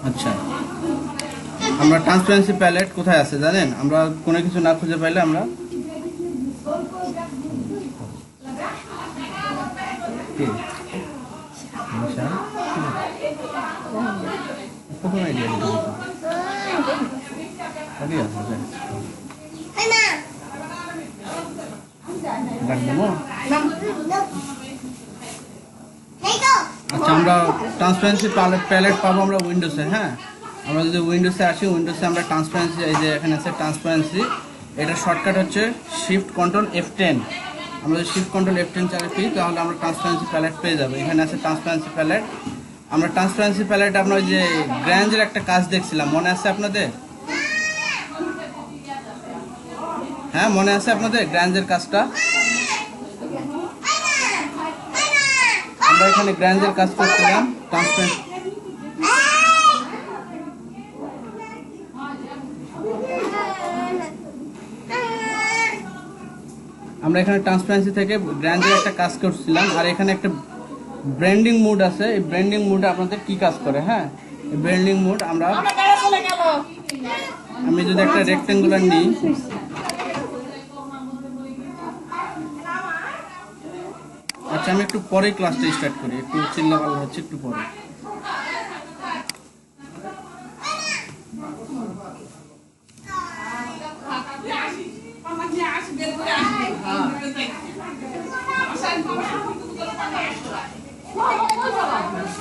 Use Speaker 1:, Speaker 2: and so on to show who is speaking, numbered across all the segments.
Speaker 1: আচ্ছা, আমরা transparency palette কোথায় আছে জানেন? আমরা কোনো কিছু না খুঁজে পাইলে আমরা আচ্ছা, আমরা ট্রান্সপারেন্সি প্যালেট পাবো আমরা উইন্ডোজে। হ্যাঁ, আমরা যদি উইন্ডোজে আসি, উইন্ডোজে আমরা ট্রান্সপারেন্সি, এই যে এখানে আছে ট্রান্সপারেন্সি, এটা শর্টকাট হচ্ছে শিফট কন্ট্রোল F10। আমরা যদি শিফট কন্ট্রোল F10 চাপি তাহলে আমরা ট্রান্সপারেন্সি প্যালেট পেয়ে যাবো। এখানে আছে ট্রান্সপারেন্সি প্যালেট। আমরা ট্রান্সপারেন্সি প্যালেট আমরা ওই যে গ্র্যান্ডের একটা কাজ দেখছিলাম, মনে আছে আপনাদের? হ্যাঁ, মনে আছে আপনাদের গ্র্যান্ডের কাজটা? আমরা এখানে গ্র্যান্ডের কাজ করছিলাম ট্রান্সপারেন্সি। আমরা এখানে ট্রান্সপারেন্সি থেকে গ্র্যান্ডের একটা কাজ করছিলাম, আর এখানে একটা ব্র্যান্ডিং মোড আছে। এই ব্র্যান্ডিং মোডে আপনাদের কি কাজ করে? হ্যাঁ, এই ব্র্যান্ডিং মোড আমি যদি একটা রেক্টেঙ্গুলার নিই, আচ্ছা আমি একটু পরে ক্লাসটা স্টার্ট করি, একটু চিল্লাপাল্লা হচ্ছে, একটু পরে।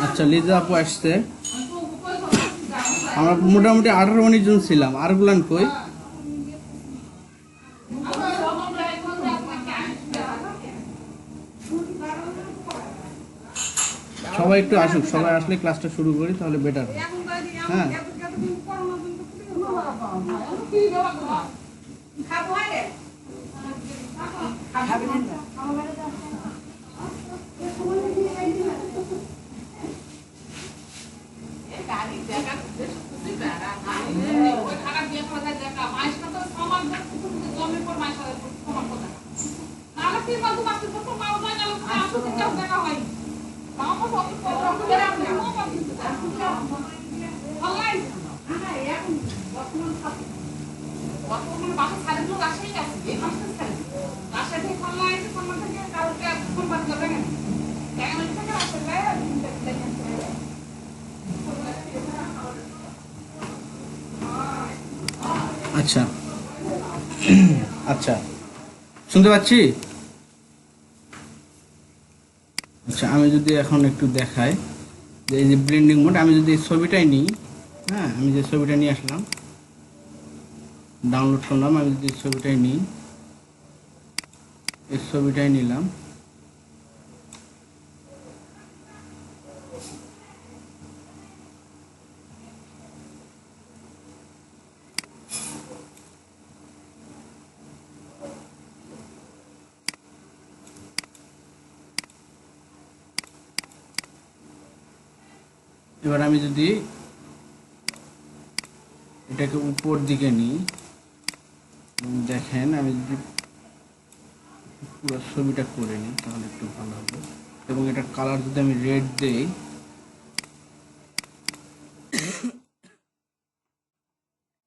Speaker 1: আচ্ছা, লিজা আপু আসছে। আমরা মোটামুটি 18-19 জন ছিলাম। আর গুলান কই? সবাই একটু আসুক, সবাই আসলে ক্লাসটা শুরু করি, তাহলে বেটার হয়। হ্যাঁ, আচ্ছা আচ্ছা, শুনতে পাচ্ছি। আচ্ছা, আমি যদি এখন একটু দেখাই যে এই যে ব্লেন্ডিং মোড, আমি যদি এই ছবিটাই নিই, হ্যাঁ আমি যে ছবিটা নিয়ে আসলাম, ডাউনলোড করলাম, আমি যদি ছবিটাই নিই, এই ছবিটাই নিলাম, এবার আমি যদি এটাকে উপর দিকে নিই, দেখেন আমি যদি পুরো ছবিটা করে নিই তাহলে একটু ভালো হবে। এবং এটার কালার যদি আমি রেড দেই,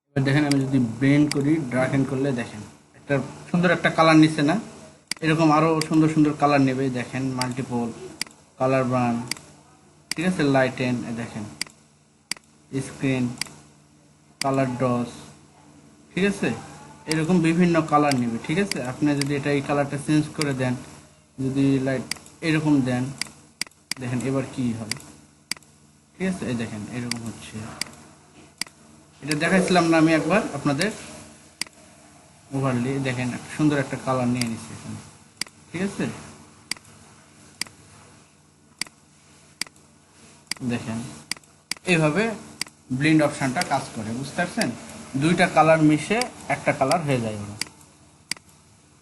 Speaker 1: এবার দেখেন আমি যদি ব্লেন্ড করি, ড্র্যাগ এন্ড করলে দেখেন একটা সুন্দর একটা কালার নিচ্ছে না? এরকম আরো সুন্দর সুন্দর কালার নেবে, দেখেন মাল্টিপল কালার ব্রান্ড, ঠিক আছে, লাইটেন, দেখেন স্ক্রিন কালার ডস, ঠিক আছে, এরকম বিভিন্ন কালার নেবে। ঠিক আছে, আপনি যদি এটা এই কালারটা চেঞ্জ করে দেন, যদি লাইট এরকম দেন, দেখেন এবার কি হবে। ঠিক আছে, এই দেখেন এরকম হচ্ছে। এটা দেখাইছিলাম না আমি একবার আপনাদের ওভারলি, দেখেন সুন্দর একটা কালার নিয়ে নিচ্ছে এখানে। ঠিক আছে, দেখেন এইভাবে ব্লেন্ড অপশনটা কাজ করে, বুঝতে পারছেন? দুইটা কালার মিশে একটা কালার হয়ে যায়।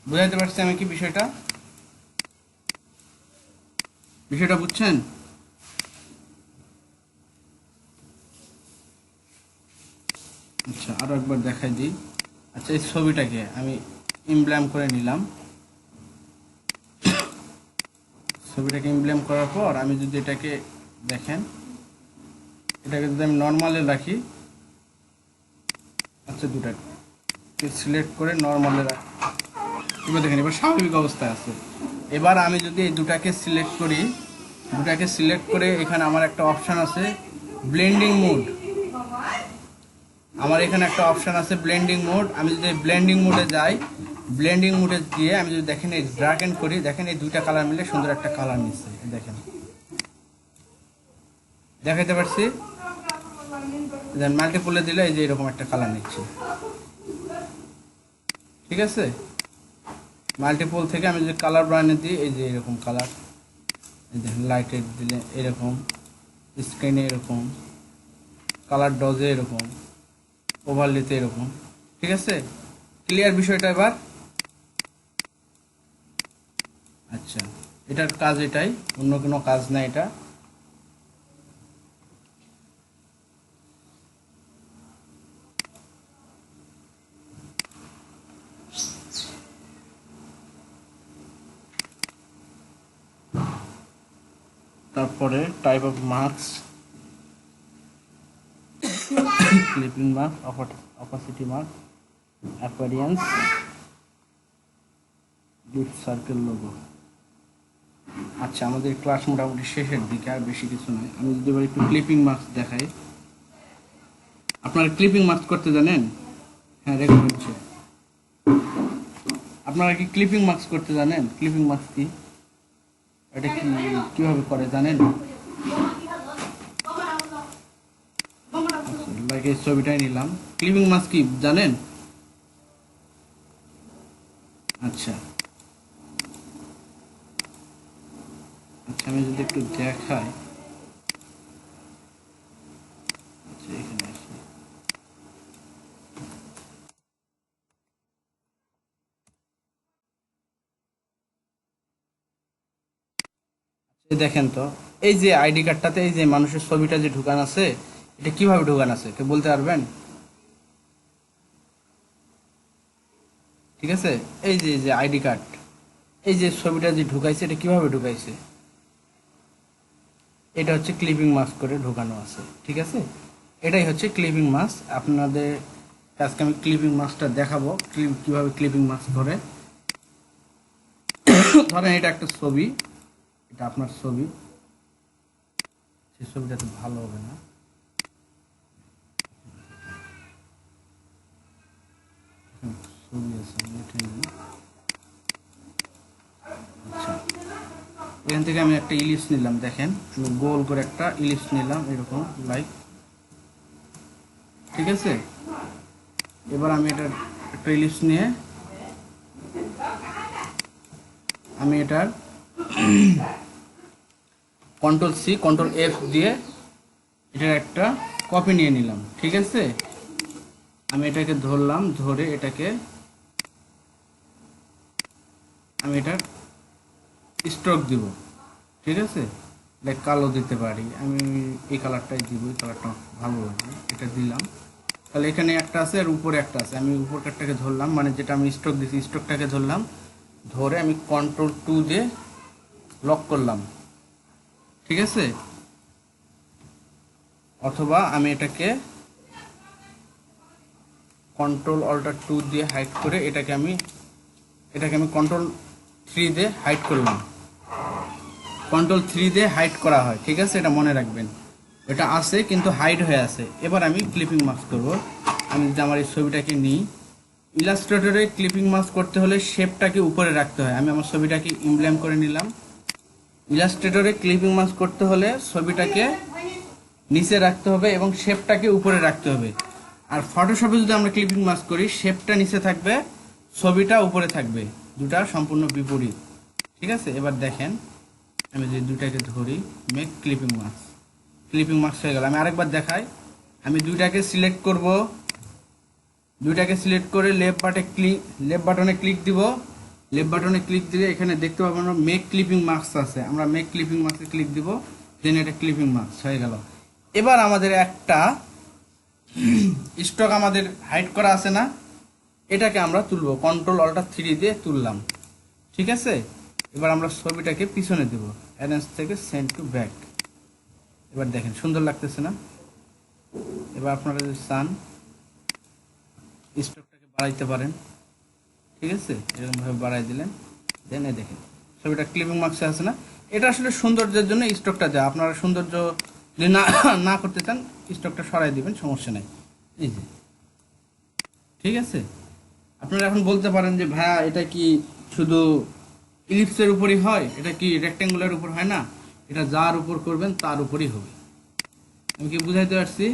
Speaker 1: বুঝাইতে পারছি আমি কি বিষয়টা? বিষয়টা বুঝছেন? আচ্ছা, আরো একবার দেখাই দিই। আচ্ছা, এই ছবিটাকে আমি ইমব্ল্যাম করে নিলাম, ছবিটাকে ইমব্লেম করার পর আমি যদি এটাকে দেখেন, এটাকে যদি আমি নর্মালে রাখি, আচ্ছা দুটাকে সিলেক্ট করে নর্মালে রাখি, এবার দেখেন এবার স্বাভাবিক অবস্থায় আছে। এবার আমি যদি এই দুটাকে সিলেক্ট করি, দুটাকে সিলেক্ট করে এখানে আমার একটা অপশান আছে ব্লেন্ডিং মোড, আমার এখানে একটা অপশান আছে ব্লেন্ডিং মোড। আমি যদি ব্লেন্ডিং মোডে যাই, ব্লেন্ডিং মোডে গিয়ে আমি যদি দেখেন এই ড্র্যাগ এন্ড করি, দেখেন এই দুইটা কালার মিলে সুন্দর একটা কালার নিচ্ছে, দেখেন দেখাইতে পারছি। দেন মাল্টিপলে দিলে এই যে এরকম একটা কালার নিচ্ছে, ঠিক আছে। মাল্টিপল থেকে আমি যদি কালার ব্রান্ডে দিই, এই যে এরকম কালার, এই দেখেন লাইটের দিলে এরকম, স্ক্রিনে এরকম, কালার ডজে এরকম, ওভারলেতে এরকম, ঠিক আছে। ক্লিয়ার বিষয়টা এবার? আচ্ছা, এটার কাজ এটাই, অন্য কোনো কাজ না এটা। তারপরে type of marks, clipping mark, opacity mark, appearance, lift circle logo. আচ্ছা, আমাদের ক্লাস মোটামুটি শেষের দিকে, আর বেশি কিছু নয়। আমি যদি এবার একটু ক্লিপিং মার্কস দেখাই, আপনারা ক্লিপিং মার্কস করতে জানেন? হ্যাঁ, রেকর্ড হচ্ছে। আপনারা কি ক্লিপিং মার্কস করতে জানেন? ক্লিপিং মার্কস কি, এটা কি কিভাবে করে জানেন? লাইক এই ছবিটাই নিলাম, ক্লিপিং মার্কস কি জানেন? আচ্ছা আচ্ছা, আমি যদি একটু দেখাই, আচ্ছা এখানে আসি, দেখেন তো এই যে আইডি কার্ডটাতে এই যে মানুষের ছবিটা যে ঢুকান আছে, এটা কিভাবে ঢুকান আছে কেউ বলতে পারবেন? ঠিক আছে, এই যে যে আইডি কার্ড, এই যে ছবিটা যে ঢুকাইছে, এটা কিভাবে ঢুকাইছে? এটা হচ্ছে ক্লিপিং মাস্ক করে ঢুকানো আছে, ঠিক আছে। এটাই হচ্ছে ক্লিপিং মাস্ক। আপনাদের আজকে আমি ক্লিপিং মাস্কটা দেখাবো, কিভাবে ক্লিপিং মাস্ক করে। ধরেন এটা একটা ছবি, এটা আপনার ছবি, সেই ছবিটা তো ভালো হবে না, ছবি আছে উঠে নিই। আচ্ছা, এখান থেকে আমি একটা ইলিশ নিলাম, দেখেন আমি গোল করে একটা ইলিশ নিলাম এরকম লাইক, ঠিক আছে। এবার আমি এটা একটা ইলিশ নিয়ে আমি এটার কন্ট্রোল সি কন্ট্রোল এফ দিয়ে এটার একটা কপি নিয়ে নিলাম, ঠিক আছে। আমি এটাকে ধরলাম, ধরে এটাকে আমি এটার স্ট্রোক দিব, ঠিক আছে। লাইক কালো দিতে পারি, আমি এই কালারটাই দিব, এই কালারটা ভালো লাগবে, এটা দিলাম। তাহলে এখানে একটা আছে আর উপরে একটা আছে, আমি উপরটাকে ধরলাম, মানে যেটা আমি স্ট্রোক দিচ্ছি স্ট্রোকটাকে ধরলাম, ধরে আমি কন্ট্রোল 2 দিয়ে লক করলাম, ঠিক আছে। অথবা আমি এটাকে কন্ট্রোল অল্টার 2 দিয়ে হাইড করে এটাকে আমি কন্ট্রোল 3 দিয়ে হাইড করলাম। কন্ট্রোল 3 দিয়ে হাইড করা হয়, ঠিক আছে, এটা মনে রাখবেন। এটা আছে কিন্তু হাইড হয়ে আছে। এবার আমি ক্লিপিং মাস্ক করব। আমি যদি আমার এই ছবিটাকে নিই, ইলাস্ট্রেটরে ক্লিপিং মাস্ক করতে হলে শেপটাকে উপরে রাখতে হয়। আমি আমার ছবিটাকে ইমব্লেম করে নিলাম। ইলাস্ট্রেটরে ক্লিপিং মাস্ক করতে হলে ছবিটাকে নিচে রাখতে হবে এবং শেপটাকে উপরে রাখতে হবে। আর ফটোশপে যদি আমরা ক্লিপিং মাস্ক করি, শেপটা নিচে থাকবে, ছবিটা উপরে থাকবে, দুটা সম্পূর্ণ বিপরীত, ঠিক আছে। এবার দেখেন আমি যদি দুটাকে ধরি, make clipping mask, clipping mask হয়ে গেল। আমি আরেকবার দেখাই, আমি দুইটাকে সিলেক্ট করব, দুইটাকে সিলেক্ট করে লেফট বাটনে ক্লিক দিব। লেফট বাটনে ক্লিক দিলে এখানে দেখতে পাবো আমরা মেক ক্লিপিং মাস্ক আছে, আমরা মেক ক্লিপিং মাস্কে ক্লিক দিব, দেন এটা ক্লিপিং মাস্ক হয়ে গেল। এবার আমাদের একটা স্টক আমাদের হাইড করা আছে না, এটাকে আমরা তুলবো, কন্ট্রোল অল্টার 3 দিয়ে তুললাম, ঠিক আছে। এবার আমরা ছবিটাকে পিছনে দেব, অ্যারেঞ্জ থেকে সেন্ড টু ব্যাক। এবার দেখেন সুন্দর লাগতেছে না? এবার আপনারা যদি চান স্টকটাকে বাড়াইতে পারেন, ঠিক আছে, এরকমভাবে বাড়াই দিলেন, দেন এই দেখেন ছবিটা ক্লিপিং মার্কসে আছে না? এটা আসলে সৌন্দর্যের জন্য স্টকটা দেয়, আপনারা সৌন্দর্য যদি না না করতে চান স্টকটা সরাই দিবেন, সমস্যা নাই। এই যে, ঠিক আছে। আপনারা এখন বলতে পারেন যে ভাইয়া এটা কি শুধু ইলিপসের উপরই হয়, এটা কি রেক্ট্যাঙ্গুলার উপর হয় না? এটা যার উপর করবেন তার উপরই হবে। আমি কি বুঝাইতে পারছি?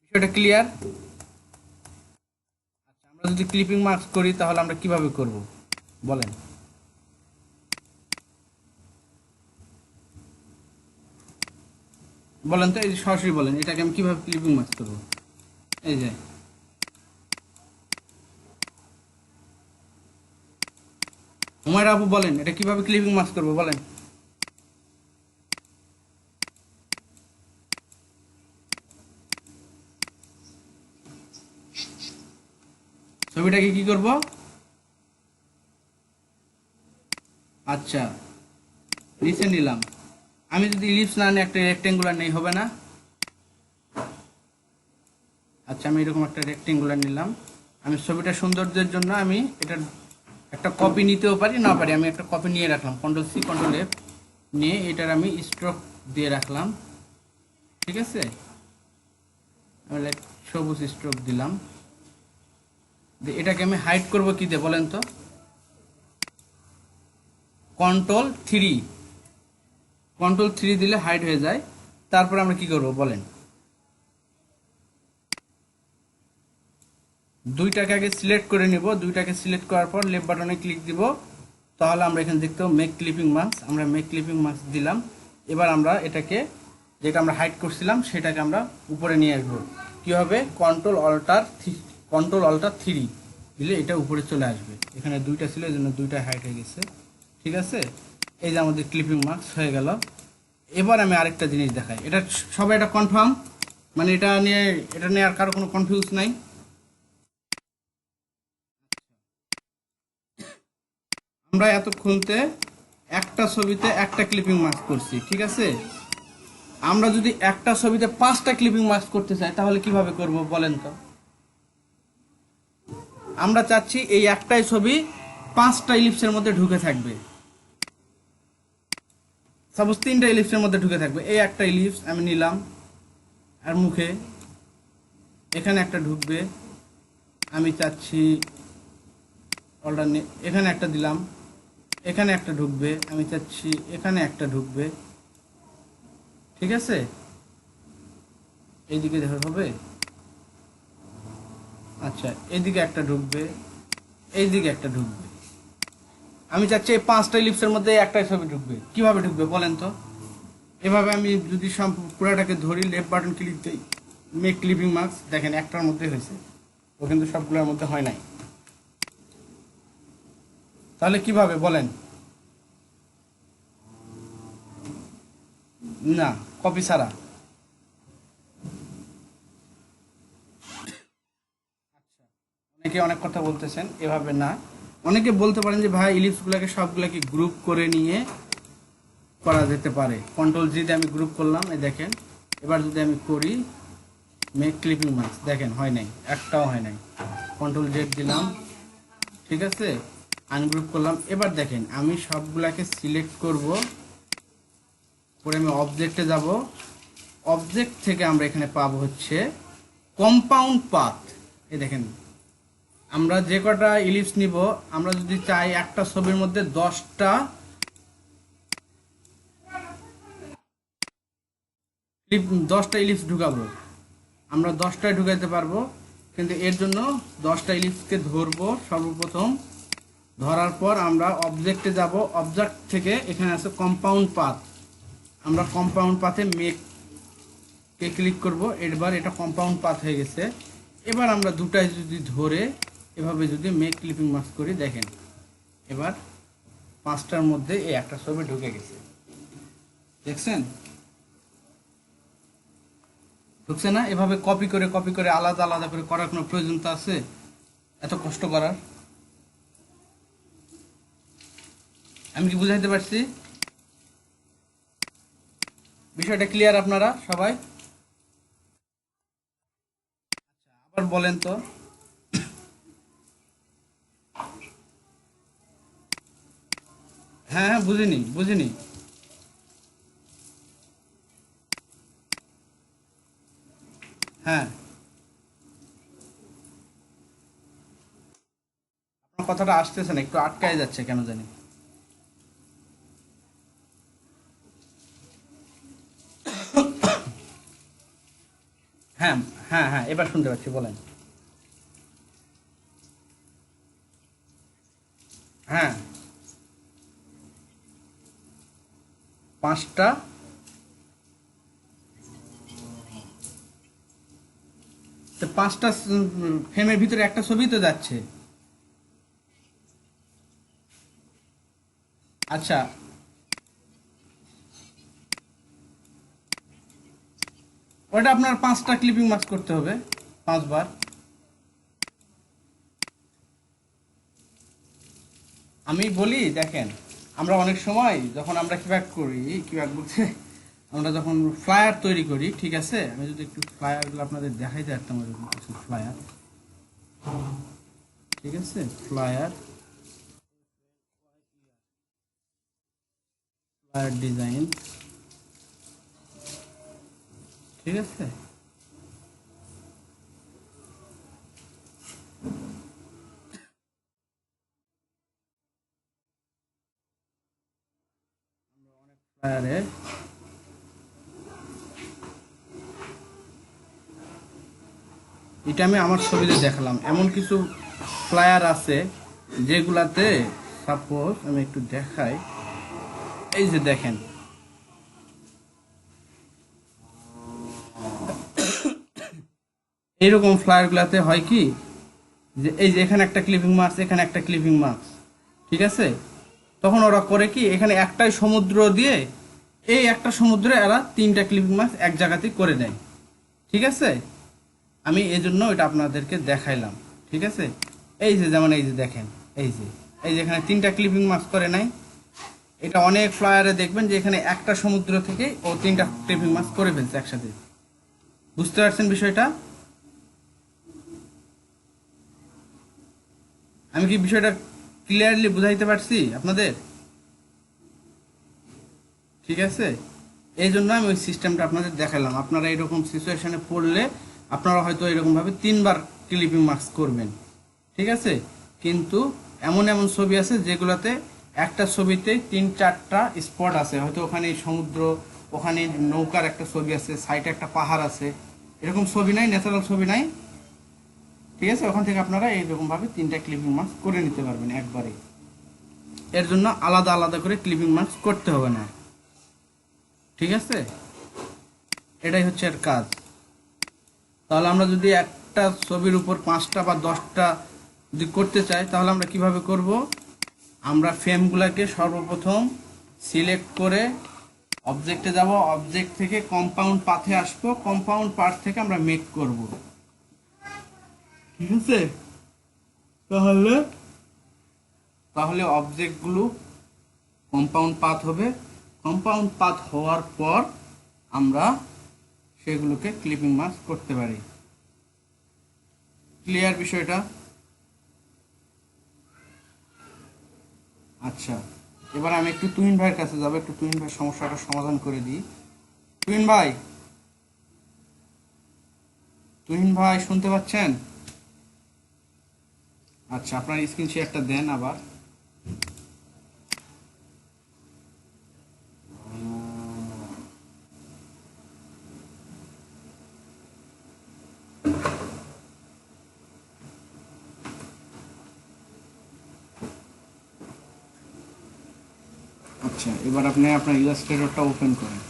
Speaker 1: বিষয়টা ক্লিয়ার? আচ্ছা, আমরা যদি ক্লিপিং মার্কস করি তাহলে আমরা কিভাবে করব বলেন? বলেন তো, এই যে সরাসরি বলেন, এটাকে আমি কিভাবে ক্লিপিং মার্কস করব? এই যে হুমায়রা আপু বলেন, এটা কিভাবে ক্লিপিং মার্কস করব বলেন? ছবিটাকে কি করব? আচ্ছা, নিচে নিলাম। আমি যদি ইলিপস না নিয়ে একটা রেক্টেঙ্গুলার নেই, হবে না? আচ্ছা, আমি এরকম একটা রেক্টেঙ্গুলার নিলাম। আমি ছবিটা সৌন্দর্যের জন্য আমি এটা একটা কপি নিতেও পারি, না পারি, আমি একটা কপি নিয়ে রাখলাম, কন্ট্রোল সি কন্ট্রোল এফ নিয়ে এটার আমি স্ট্রোক দিয়ে রাখলাম, ঠিক আছে। আমি সবুজ স্ট্রোক দিলাম। এটাকে আমি হাইড করব কি দিয়ে বলেন তো? কন্ট্রোল থ্রি, কন্ট্রোল থ্রি দিলে হাইড হয়ে যায়। তারপর আমরা কি করব বলেন? দুইটাকে আগে সিলেক্ট করে নিব, দুইটাকে সিলেক্ট করার পর লেফট বাটনে ক্লিক দিব, তাহলে আমরা এখানে দেখতে পাবো মেক ক্লিপিং মার্কস। আমরা মেক ক্লিপিং মার্কস দিলাম। এবার আমরা এটাকে, যেটা আমরা হাইড করছিলাম সেটাকে আমরা উপরে নিয়ে আসবো। কি হবে? কন্ট্রোল অল্টার থ্রি দিলে এটা উপরে চলে আসবে। এখানে দুইটা ছিল, এই জন্য দুইটা হাইড হয়ে গেছে, ঠিক আছে। এই যে আমাদের ক্লিপিং মার্কস হয়ে গেল। এবার আমি আরেকটা জিনিস দেখাই, এটা সবাই এটা কনফার্ম, মানে এটা নিয়ে আর কারো কোনো কনফিউজ নাই? আমরা এতক্ষণতে একটা ছবিতে একটা ক্লিপিং মার্কস করছি, ঠিক আছে। আমরা যদি একটা ছবিতে 5টা ক্লিপিং মার্কস করতে চাই তাহলে কিভাবে করব বলেন তো? আমরা চাচ্ছি এই একটাই ছবি 5টা ইলিপসের মধ্যে ঢুকে থাকবে, সাপোজ 3টা ইলিপসের মধ্যে ঢুকে থাকবে। এই একটা ইলিপস আমি নিলাম, আর মুখে এখানে একটা ঢুকবে, আমি চাচ্ছি এখানে একটা দিলাম, এখানে একটা ঢুকবে, আমি চাচ্ছি এখানে একটা ঢুকবে, ঠিক আছে। এইদিকে দেখা হবে, আচ্ছা এইদিকে একটা ঢুকবে, এইদিকে একটা ঢুকবে। আমি চাচ্ছি এই 5টা ইলিপসের মধ্যে একটাই ছবি ঢুকবে। কিভাবে ঢুকবে বলেন তো? এভাবে আমি যদি পুরোটাকে ধরি, লেফট বাটন ক্লিক দিই, মেক ক্লিপিং মার্কস, দেখেন একটার মধ্যে হয়েছে, ও কিন্তু সবগুলোর মধ্যে হয় নাই। তাহলে কিভাবে বলেন? না, কপি ছাড়া। অনেকে অনেক কথা বলতেছেন, এভাবে না। অনেকে বলতে পারেন যে ভাই ইলিপসগুলোকে সবগুলোকে গ্রুপ করে নিয়ে করা যেতে পারে। কন্ট্রোল জি দিয়ে আমি গ্রুপ করলাম, এই দেখেন। এবার যদি আমি করি মেক ক্লিপিং মার্কস, দেখেন হয় নাই, একটাও হয় নাই। কন্ট্রোল জেড দিলাম, ঠিক আছে, আনগ্রুপ করলাম। এবার দেখেন আমি সবগুলাকে সিলেক্ট করব, করে আমি অবজেক্টে যাব। অবজেক্ট থেকে আমরা এখানে পাবো হচ্ছে কম্পাউন্ড পাথ। এই দেখেন আমরা যে কটা ইলিপস নিব, আমরা যদি চাই একটা ছবির মধ্যে 10টা ইলিপস ঢুকাবো, আমরা 10টায় ঢুকাইতে পারবো। কিন্তু এর জন্য 10টা ইলিপসকে ধরবো সর্বপ্রথম, ধরার পর আমরা অবজেক্টে যাব। অবজেক্ট থেকে এখানে আছে কম্পাউন্ড পাথ, আমরা কম্পাউন্ড পাথে মেককে ক্লিক করব। এবার এটা কম্পাউন্ড পাথ হয়ে গেছে। এবার আমরা দুটাই যদি ধরে এভাবে যদি মেক ক্লিপিং মার্কস করি, দেখেন এবার 5টার মধ্যে এই একটা ছবি ঢুকে গেছে, দেখছেন? ঢুকছে না? এভাবে কপি করে আলাদা আলাদা করে করার কোনো প্রয়োজনতা আছে এত কষ্ট করার? আমি কি বুঝাইতে পারছি? বিষয়টা ক্লিয়ার আপনারা সবাই? আবার বলেন তো। হ্যাঁ হ্যাঁ, বুঝিনি বুঝিনি। হ্যাঁ, আপনার কথাটা আসতেছে না, একটু আটকায় যাচ্ছে কেন জানি। হ্যাঁ হ্যাঁ হ্যাঁ, এবার শুনতে পাচ্ছি, বলেন। হ্যাঁ, 5টা। তো 5টা ফ্রেমের ভিতরে একটা ছবি তো যাচ্ছে। আচ্ছা, ওটা আপনার 5টা ক্লিপিং মাস্ক করতে হবে, 5 বার। আমি বলি দেখেন, আমরা অনেক সময় যখন আমরা কিভাবে করি, কিভাবে বলছে, আমরা যখন ফ্লায়ার তৈরি করি, ঠিক আছে, আমি যদি একটু ফ্লায়ারগুলো আপনাদের দেখাইতে পারতাম, এরকম কিছু ফ্লায়ার, ঠিক আছে, ফ্লায়ার, ফ্লায়ার ডিজাইন, ঠিক আছে। ফ্লায়ারে এটা আমি আমার ছবিতে দেখালাম, এমন কিছু ফ্লায়ার আছে যেগুলাতে, সাপোজ আমি একটু দেখাই, এই যে দেখেন, এইরকম ফ্লায়ারগুলাতে হয় কি, যে এই যে এখানে একটা ক্লিপিং মার্কস, এখানে একটা ক্লিপিং মার্কস, ঠিক আছে। তখন ওরা করে কি, এখানে একটাই সমুদ্র দিয়ে, এই একটা সমুদ্রে এরা 3টা ক্লিপিং মার্কস এক জায়গাতেই করে দেয়, ঠিক আছে। আমি এই জন্য এটা আপনাদেরকে দেখাইলাম, ঠিক আছে। এই যে যেমন এই যে দেখেন, এই যে এখানে 3টা ক্লিপিং মার্কস করে নাই। এটা অনেক ফ্লায়ারে দেখবেন যে এখানে একটা সমুদ্র থেকে ও 3টা ক্লিপিং মার্কস করে ফেলছে একসাথে। বুঝতে পারছেন বিষয়টা? আমি কি বিষয়টা ক্লিয়ারলি বুঝাইতে পারছি আপনাদের? ঠিক আছে, এই জন্য আমি ওই সিস্টেমটা আপনাদের দেখালাম। আপনারা এরকম সিচুয়েশনে পড়লে আপনারা হয়তো এরকমভাবে 3বার ক্লিপিং মার্কস করবেন, ঠিক আছে। কিন্তু এমন এমন ছবি আছে যেগুলোতে একটা ছবিতে 3-4টা স্পট আছে, হয়তো ওখানে সমুদ্র, ওখানে নৌকার একটা ছবি আছে, সাইডে একটা পাহাড় আছে, এরকম ছবি নাই, ন্যাচারাল ছবি নাই, ঠিক আছে। ওখান থেকে আপনারা এইরকমভাবে 3টা ক্লিপিং মার্কস করে নিতে পারবেন একবারে। এর জন্য আলাদা আলাদা করে ক্লিপিং মার্কস করতে হবে না, ঠিক আছে। এটাই হচ্ছে এর কাজ। তাহলে আমরা যদি একটা ছবির উপর 5টা বা 10টা যদি করতে চাই, তাহলে আমরা কিভাবে করব? আমরা ফ্রেমগুলোকে সর্বপ্রথম সিলেক্ট করে অবজেক্টে যাব, অবজেক্ট থেকে কম্পাউন্ড পাথে আসবো, কম্পাউন্ড পাথ থেকে আমরা মেক করব, ঠিক আছে। তাহলে তাহলে অবজেক্টগুলো কম্পাউন্ড পাথ হবে, কম্পাউন্ড পাথ হওয়ার পর আমরা সেগুলোকে ক্লিপিং মার্কস করতে পারি। ক্লিয়ার বিষয়টা? আচ্ছা, এবার আমি একটু তুহিন ভাইয়ের কাছে যাব, একটু তুহিন ভাইয়ের সমস্যাটা সমাধান করে দিই। তুহিন ভাই, তুহিন ভাই শুনতে পাচ্ছেন? আচ্ছা, আপনার স্ক্রিন শেয়ারটা দেন আবার। আচ্ছা, এবার আপনি আপনার ইলাস্ট্রেটরটা ওপেন করেন।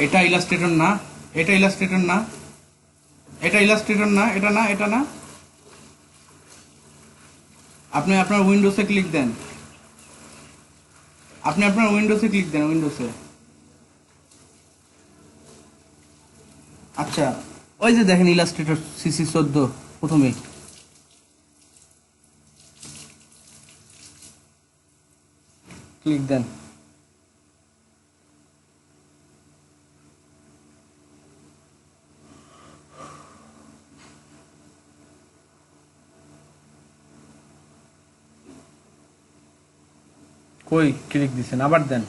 Speaker 1: এটা ইলাস্ট্রেটর না, এটা ইলাস্ট্রেটর না, এটা ইলাস্ট্রেটর না, এটা না, এটা না। আপনি আপনার উইন্ডোজে ক্লিক দেন, আপনি আপনার উইন্ডোজে ক্লিক দেন, উইন্ডোজে। আচ্ছা, ওই যে দেখেন ইলাস্ট্রেটর CC14 প্রথমে। ক্লিক দেন। কই ক্লিক দিছেন, আবার দেন।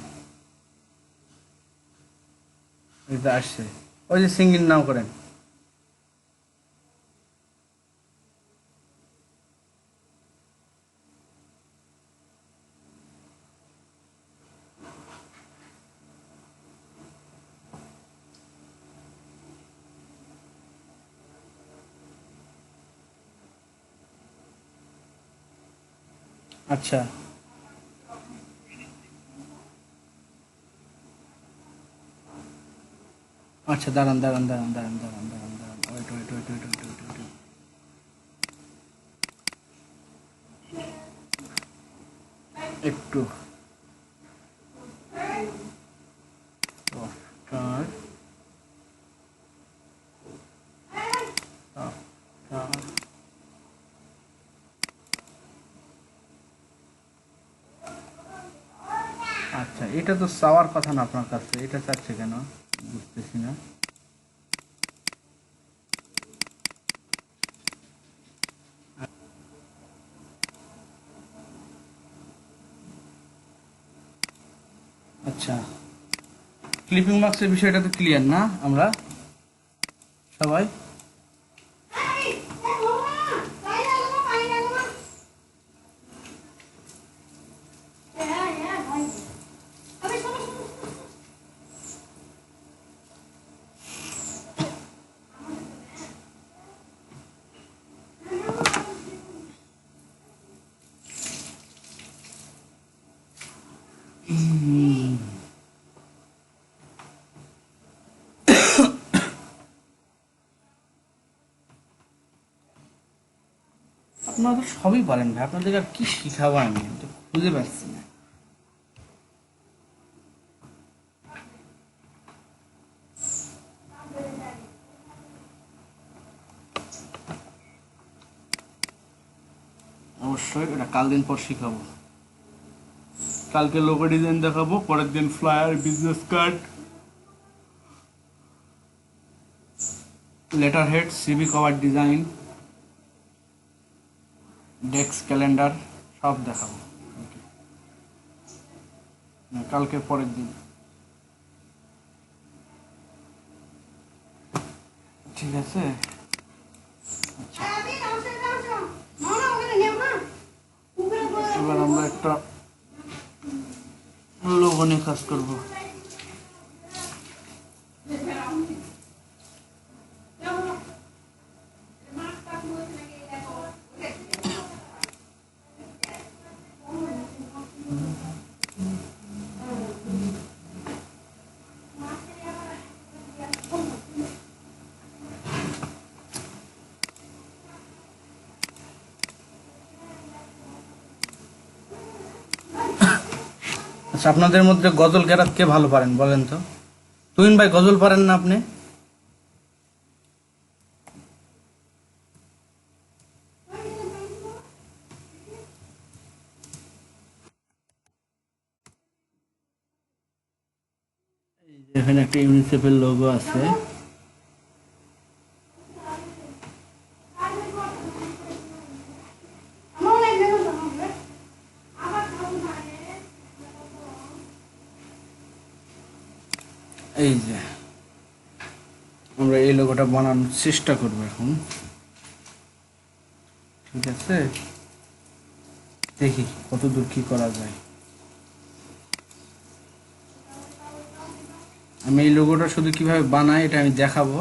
Speaker 1: এটা আসছে, ওই যে সিঙ্গিং নাও করেন। আচ্ছা আচ্ছা, দাঁড়ান দাঁড়ান দাঁড়ান দাঁড়ান দাঁড়ান দাঁড়ান দাঁড়ান, wait wait wait wait wait wait wait, একটু সফটওয়্যার, আচ্ছা এটা তো চাওয়ার কথা না আপনার কাছে, এটা চাচ্ছে কেন বুঝতেছি না। আচ্ছা, ক্লিপিং মার্কসের বিষয়টা তো ক্লিয়ার না আমরা সবাই? আপনারা তো সবই পারেন ভাই, আপনাদেরকে আর কি শিখাবো আমি তো খুঁজে পাচ্ছি না। অবশ্যই এটা কাল দিন পর শিখাবো। কালকে লোগো ডিজাইন দেখাবো, পরের দিন flyer, business card, letter head, CV cover design, desk calendar সব দেখাবো কালকের পরের দিন। ঠিক আছে, এবার আমরা একটা লোগো নিয়ে কাজ করবো। আচ্ছা, আপনাদের মধ্যে গজল কেরাত কে ভালো পারেন বলেন তো? তুহিন ভাই গজল পারেন না আপনি? এখানে একটা ইউনিসেফের লোগো আছে। এই যে আমরা এই লোগোটা বানানোর চেষ্টা করবো এখন। ঠিক আছে, দেখি কত দূর কি করা যায়। আমি এই লোগোটা শুধু কিভাবে বানাই এটা আমি দেখাবো,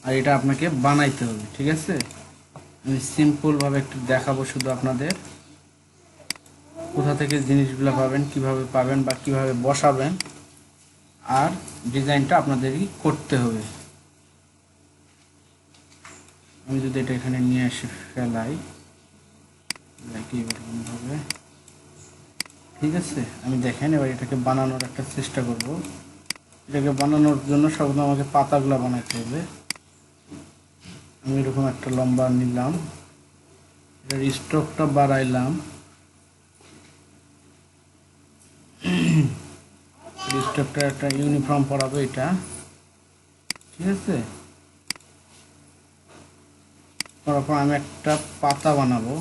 Speaker 1: আর এটা আপনাকে বানাইতে হবে। ঠিক আছে, আমি সিম্পল ভাবে একটু দেখাবো শুধু আপনাদের, কোথা থেকে জিনিসগুলো পাবেন, কিভাবে পাবেন বা কিভাবে বসাবেন, আর ডিজাইনটা আপনাদেরই করতে হবে। আমি যদি এটা এখানে নিয়ে আসি ফেলাই এরকমভাবে, ঠিক আছে, আমি দেখেন এবার এটাকে বানানোর একটা চেষ্টা করব। এটাকে বানানোর জন্য সর্বদা আমাকে পাতাগুলো বানাতে হবে। আমি এরকম একটা লম্বা নিলাম, এটার স্ট্রোকটা বাড়াইলাম, স্টেপটা একটা ইউনিফর্ম পড়াবো এটা, ঠিক আছে। তারপর আমি একটা পাতা বানাবো।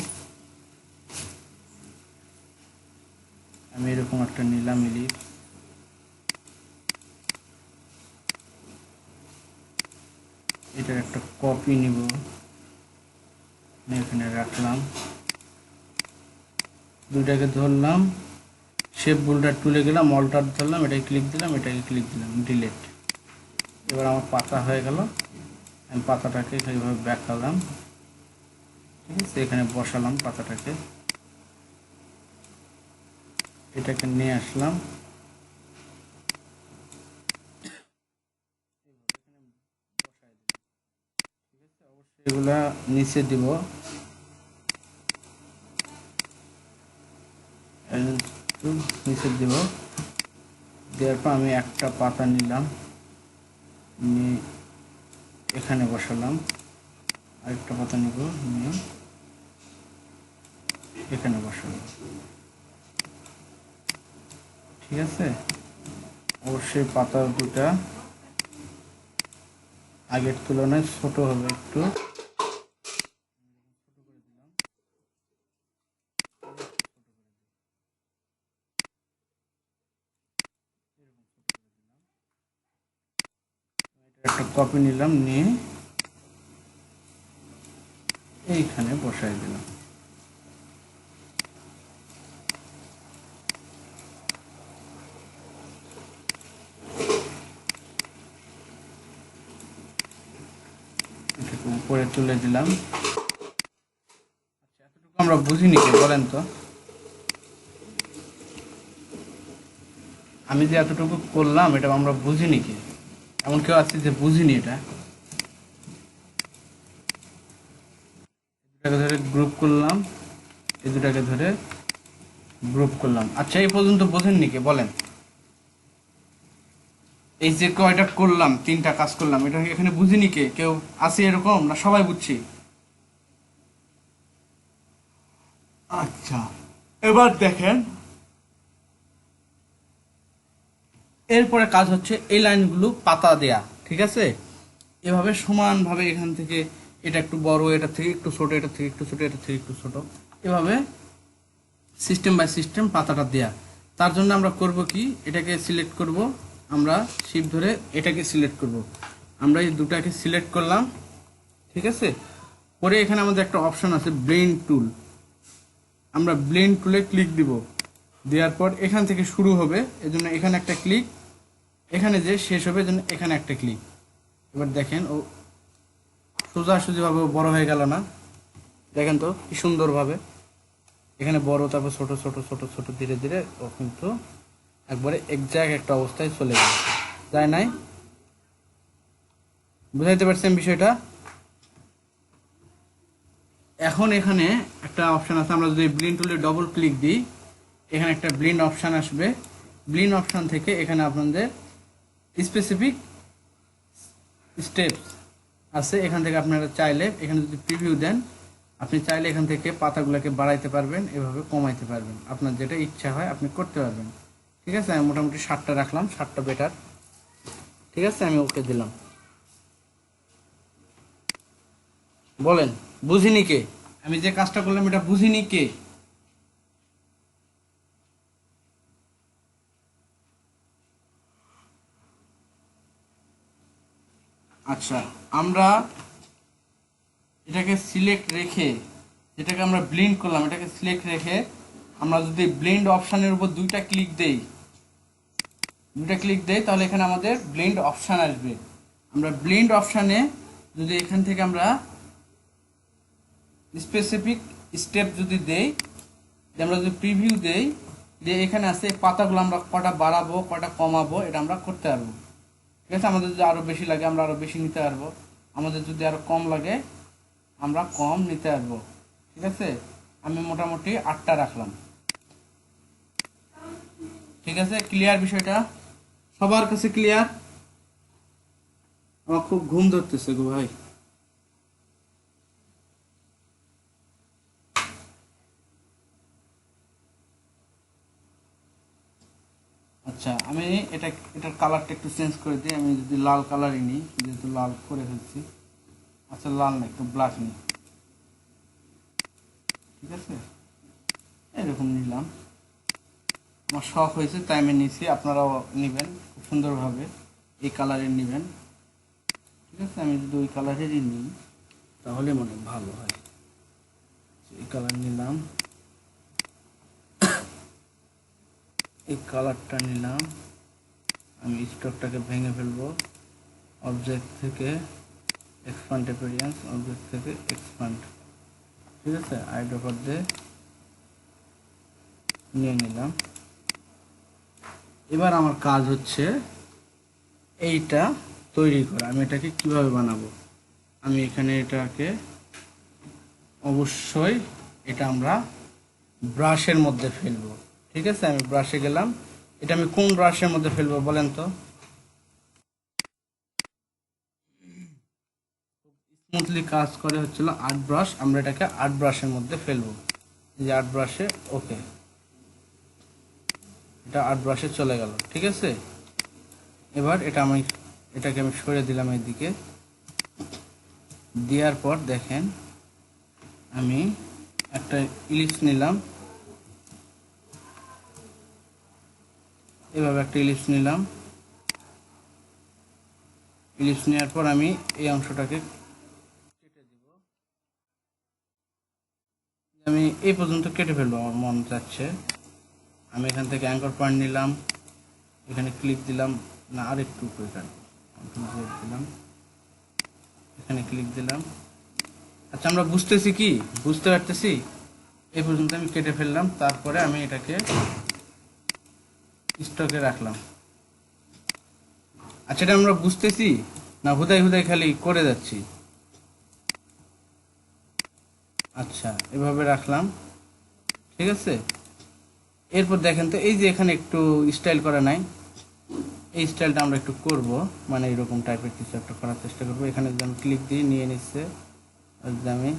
Speaker 1: আমি এরকম একটা নিলাম ইলিপ, এটার একটা কপি নিব, এখানে রাখলাম, দুইটাকে ধরলাম, শেপ বোল্ডার তুলে গেলাম, অল্টার ধরলাম, এটাকে ক্লিক দিলাম, এটাকে ক্লিক দিলাম, ডিলেট। এবার আমার পাতা হয়ে গেল। আমি পাতাটাকে এইভাবে ব্যাকালাম, ঠিক আছে, এখানে বসালাম পাতাটাকে, এটাকে নিয়ে আসলাম, এগুলা নিচে দিব, নিচে দিব। দেওয়ার পর আমি একটা পাতা নিলাম, নিয়ে এখানে বসালাম, আরেকটা পাতা নিব, নিয়ে এখানে বসালাম, ঠিক আছে। অবশ্যই পাতা দুটা আগের তুলনায় ছোট হবে একটু, একটা কপি নিলাম, নিয়ে এইখানে বসাই দিলাম। এটাকে উপরে তুলে দিলাম। আচ্ছা, এতটুকু আমরা বুঝিনি কি বলেন তো? আমি যে এতটুকু করলাম এটা আমরা বুঝিনি কি? এমন কেউ আছে যে বুঝিনি এটা? দুটাকে ধরে গ্রুপ করলাম, এই দুটাকে ধরে গ্রুপ করলাম। আচ্ছা, এই পর্যন্ত বোঝেননি কে বলেন? এই যে কয়টা করলাম, তিনটা কাজ করলাম, এটা এখানে বুঝিনি কে? কেউ আছে এরকম, না সবাই বুঝছি? আচ্ছা, এবার দেখেন, এরপরে কাজ হচ্ছে এই লাইনগুলো পাতা দেয়া, ঠিক আছে। এভাবে সমানভাবে এখান থেকে এটা একটু বড়, এটা থেকে একটু ছোট, এটা থেকে একটু ছোট, এটা থেকে একটু ছোট, এভাবে সিস্টেম বাই সিস্টেম পাতাটা দেয়া। তার জন্য আমরা করব কি, এটাকে সিলেক্ট করব, আমরা শিফট ধরে এটাকে সিলেক্ট করব। আমরা এই দুটাকে সিলেক্ট করলাম, ঠিক আছে। পরে এখানে আমাদের একটা অপশন আছে ব্লেন্ড টুল, আমরা ব্লেন্ড টুলে ক্লিক দিব। দেওয়ার পর এখান থেকে শুরু হবে, এজন্য এখানে একটা ক্লিক, এখানে যে শেষ হবে এজন্য এখানে একটা ক্লিক। এবার দেখেন ও সোজাসুজিভাবে বড় হয়ে গেল না? দেখেন তো কি সুন্দরভাবে, এখানে বড়, তারপর ছোট ছোট ছোট ছোট, ধীরে ধীরে ও কিন্তু একবারে একজ্যাক্ট একটা অবস্থায় চলে গেল, তাই নাই? বুঝাইতে পারছেন বিষয়টা? এখন এখানে একটা অপশন আছে, আমরা যদি ব্লিন্ড টুলে ডবল ক্লিক দিই, এখানে একটা ব্লিন্ড অপশন আসবে। ব্লিন্ড অপশন থেকে এখানে আপনাদের স্পেসিফিক স্টেপস আছে, এখান থেকে আপনারা চাইলে এখানে যদি প্রিভিউ দেন, আপনি চাইলে এখান থেকে পাতাগুলোকে বাড়াইতে পারবেন, এভাবে কমাইতে পারবেন, আপনার যেটা ইচ্ছা হয় আপনি করতে পারবেন, ঠিক আছে। আমি মোটামুটি 7টা রাখলাম, 7টা বেটার, ঠিক আছে। আমি ওকে দিলাম। বলেন, বুঝিনি কে? আমি যে কাজটা করলাম এটা বুঝিনি কে? আচ্ছা, আমরা এটাকে সিলেক্ট রেখে, যেটাকে আমরা ব্লেন্ড করলাম এটাকে সিলেক্ট রেখে, আমরা যদি ব্লেন্ড অপশানের উপর দুইটা ক্লিক দেই তাহলে এখানে আমাদের ব্লেন্ড অপশান আসবে। আমরা ব্লেন্ড অপশানে যদি এখান থেকে আমরা স্পেসিফিক স্টেপ যদি দেই, আমরা যদি প্রিভিউ দেই, দিয়ে এখানে আছে পাতাগুলো আমরা কটা বাড়াবো কটা কমাবো এটা আমরা করতে পারবো, ঠিক আছে। আমাদের যদি আরও বেশি লাগে আমরা আরও বেশি নিতে পারবো, আমাদের যদি আরও কম লাগে আমরা কম নিতে পারবো, ঠিক আছে। আমি মোটামুটি 8টা রাখলাম, ঠিক আছে। ক্লিয়ার বিষয়টা? সবার কাছে ক্লিয়ার? আমার খুব ঘুম ধরতেছে গো ভাই। আচ্ছা, আমি এটার কালারটা একটু চেঞ্জ করে দিই। আমি যদি লাল কালারই নিই, যেহেতু লাল করে ফেলছি। আচ্ছা, লাল না, একটু ব্ল্যাক নিই। ঠিক আছে, এরকম নিলাম। আমার শখ হয়েছে তাই আমি নিছি, আপনারাও নেবেন খুব সুন্দরভাবে এই কালারের নেবেন। ঠিক আছে, আমি যদি ওই কালারেরই নিই তাহলে মনে ভালো হয়। এই কালার নিলাম, এই কালারটা নিলাম। আমি স্টকটাকে ভেঙে ফেলবো। অবজেক্ট থেকে এক্সপান্ড অ্যাপিয়ারেন্স, অবজেক্ট থেকে এক্সপান্ড। ঠিক আছে, আইড্রপার দিয়ে নিয়ে নিলাম। এবার আমার কাজ হচ্ছে এইটা তৈরি করা। আমি এটাকে কিভাবে বানাবো, আমি এখানে এটাকে অবশ্যই এটা আমরা ব্রাশের মধ্যে ফেলবো। ঠিক আছে, আমি ব্রাশে গেলাম। এটা আমি কোন ব্রাশের মধ্যে ফেলবো বলেন তো? স্মুথলি কাজ করে হচ্ছিল আর্ট ব্রাশ। আমরা এটাকে আর্ট ব্রাশের মধ্যে ফেলবো। এই যে আর্ট ব্রাশে, ওকে, এটা আর্ট ব্রাশে চলে গেল। ঠিক আছে, এবার এটাকে আমি সরিয়ে দিলাম এইদিকে। দেওয়ার পর দেখেন আমি একটা ইলিপস নিলাম, এভাবে একটা ইলিপস নিলাম। ইলিপস নেওয়ার পর আমি এই অংশটাকে কেটে দিব। আমি এই পর্যন্ত কেটে ফেলবো, আমার মন চাচ্ছে। আমি এখান থেকে অ্যাঙ্কর পয়েন্ট নিলাম, এখানে ক্লিক দিলাম, না আর একটু উপরে দিলাম, এখানে ক্লিক দিলাম। আচ্ছা, আমরা বুঝতেছি কি, বুঝতে পারতেছি? এই পর্যন্ত আমি কেটে ফেললাম। তারপরে আমি এটাকে স্টকে রাখলাম। আচ্ছা, এটা আমরা বুঝতেছি না হুদাই হুদাই খালি করে যাচ্ছি? আচ্ছা, এভাবে রাখলাম। ঠিক আছে, এরপর দেখেন তো এই যে এখানে একটু স্টাইল করা নাই, এই স্টাইলটা আমরা একটু করব, মানে এরকম টাইপের কিছু একটা করার চেষ্টা করবো। এখানে যদি আমি ক্লিক দিয়ে নিয়ে নিচ্ছে, আমি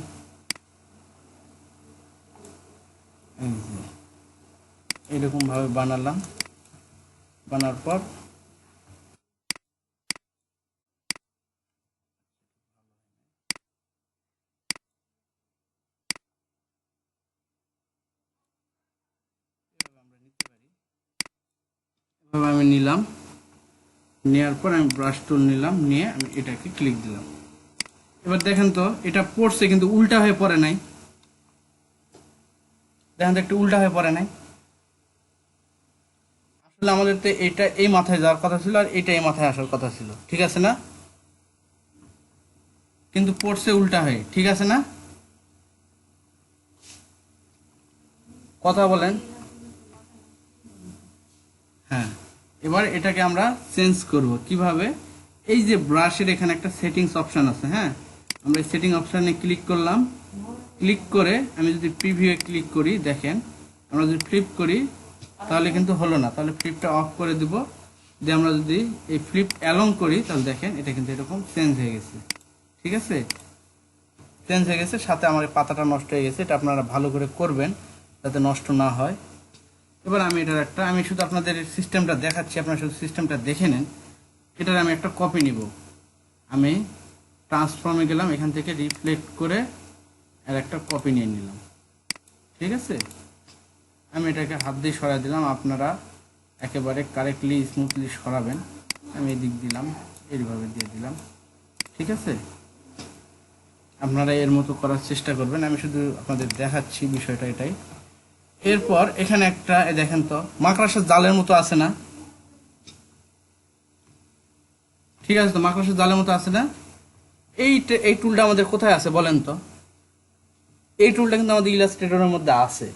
Speaker 1: এরকম ভাবে বানালাম। বানার পর এভাবে আমি নিলাম। নেওয়ার পর আমি ব্রাশ টুল নিলাম, নিয়ে আমি এটাকে ক্লিক দিলাম। এবার দেখেন তো এটা পড়ছে কিন্তু উল্টা হয়ে পড়ে নাই। দেখেন তো একটু উল্টা হয়ে পড়ে নাই। আসলে আমাদের তো এটা এই মাথায় যাওয়ার কথা ছিল, আর এটা এই মাথায় আসার কথা ছিল। ঠিক আছে না? কিন্তু পড়ছে উল্টা হয়ে। ঠিক আছে না? কথা বলেন। হ্যাঁ, এবার এটাকে আমরা চেঞ্জ করব কিভাবে? এই যে ব্রাশের এখানে একটা সেটিংস অপশন আছে। হ্যাঁ, আমরা এই সেটিং অপশনে ক্লিক করলাম। ক্লিক করে আমি যদি প্রিভিউয়ে ক্লিক করি, দেখেন আমরা যদি ফ্লিপ করি তাহলে কিন্তু হলো না। তাহলে ফ্লিপটা অফ করে দিব। দিয়ে আমরা যদি এই ফ্লিপ অ্যালং করি তাহলে দেখেন এটা কিন্তু এরকম চেঞ্জ হয়ে গেছে। ঠিক আছে, চেঞ্জ হয়ে গেছে। সাথে আমার এই পাতাটা নষ্ট হয়ে গেছে। এটা আপনারা ভালো করে করবেন যাতে নষ্ট না হয়। এবার আমি আমি শুধু আপনাদের সিস্টেমটা দেখাচ্ছি, আপনারা শুধু সিস্টেমটা দেখে নেন। এটার আমি একটা কপি নিব। আমি ট্রান্সফর্মে গেলাম, এখান থেকে রিফ্লেক্ট করে আর একটা কপি নিয়ে নিলাম। ঠিক আছে, আমি এটাকে হাত দিয়ে সরাই দিলাম। আপনারা একেবারে কারেক্টলি স্মুথলি সরাবেন। আমি এদিক দিলাম, এইভাবে দিয়ে দিলাম। ঠিক আছে, আপনারা এর মতো করার চেষ্টা করবেন। আমি শুধু আপনাদের দেখাচ্ছি বিষয়টা এটাই। এরপর এখানে একটা দেখেন তো মাকড়সার জালের মতো আছে না? ঠিক আছে, তো মাকড়সার জালের মতো আছে না? এই টুলটা আমাদের কোথায় আছে বলেন তো? এই টুলটা কিন্তু আমাদের ইলাস্ট্রেটরের মধ্যে আছে।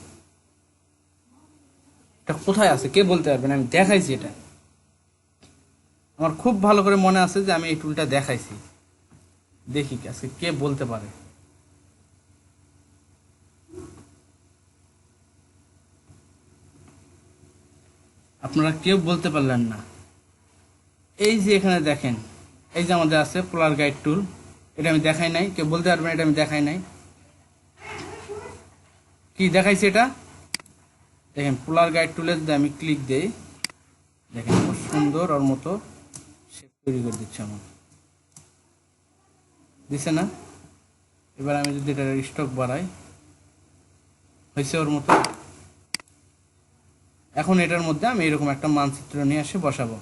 Speaker 1: এটা কোথায় আছে কে বলতে পারবেন? আমি দেখাইছি এটা, আমার খুব ভালো করে মনে আছে যে আমি এই টুলটা দেখাইছি। দেখি আজকে কে বলতে পারে। আপনারা কেউ বলতে পারলেন না। এই যে এখানে দেখেন, এই যে আমাদের আছে পোলার গাইড টুল। এটা আমি দেখাই নাই, কেউ বলতে পারবেন এটা আমি দেখাই নাই? কি দেখাইছি এটা? দেখেন পোলার গাইড টুলে যদি আমি ক্লিক দেই, দেখেন খুব সুন্দর ওর মতো শেপ তৈরি করে দিচ্ছে আমার, দিছে না? এবার আমি যদি এটা স্টক বাড়াই, হয়েছে ওর মতো। এখন এটার মধ্যে আমি এরকম একটা মানচিত্র নিয়ে এসে বসাবো,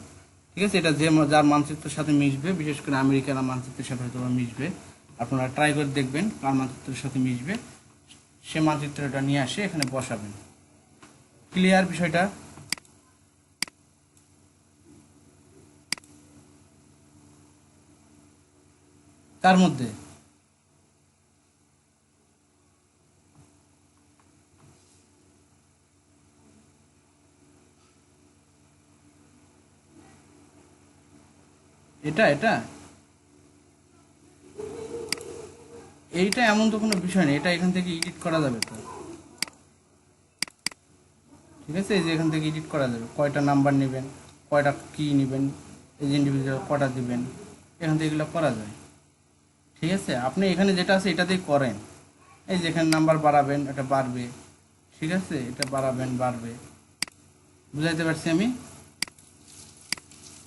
Speaker 1: ঠিক আছে? এটা যে যার মানচিত্রের সাথে মিশবে, বিশেষ করে আমেরিকার মানচিত্রের সাথে হয়তো মিশবে, আপনারা ট্রাই করে দেখবেন কার মানচিত্রের সাথে মিশবে, সে মানচিত্রটা নিয়ে আসে এখানে বসাবেন। ক্লিয়ার বিষয়টা? তার মধ্যে এটা এটা এইটা এমন তো কোনো বিষয় নেই, এটা এখান থেকে এডিট করা যাবে তো, ঠিক আছে? এই যে এখান থেকে এডিট করা যাবে, কয়টা নাম্বার নেবেন, কয়টা কি নেবেন, এই যে ইন্ডিভিজুয়াল কটা দিবেন, এখান থেকে এগুলো করা যায়, ঠিক আছে? আপনি এখানে যেটা আছে এটাতেই করেন। এই যে এখানে নাম্বার বাড়াবেন, এটা বাড়বে, ঠিক আছে? এটা বাড়াবেন, বাড়বে। বুঝাইতে পারছি আমি?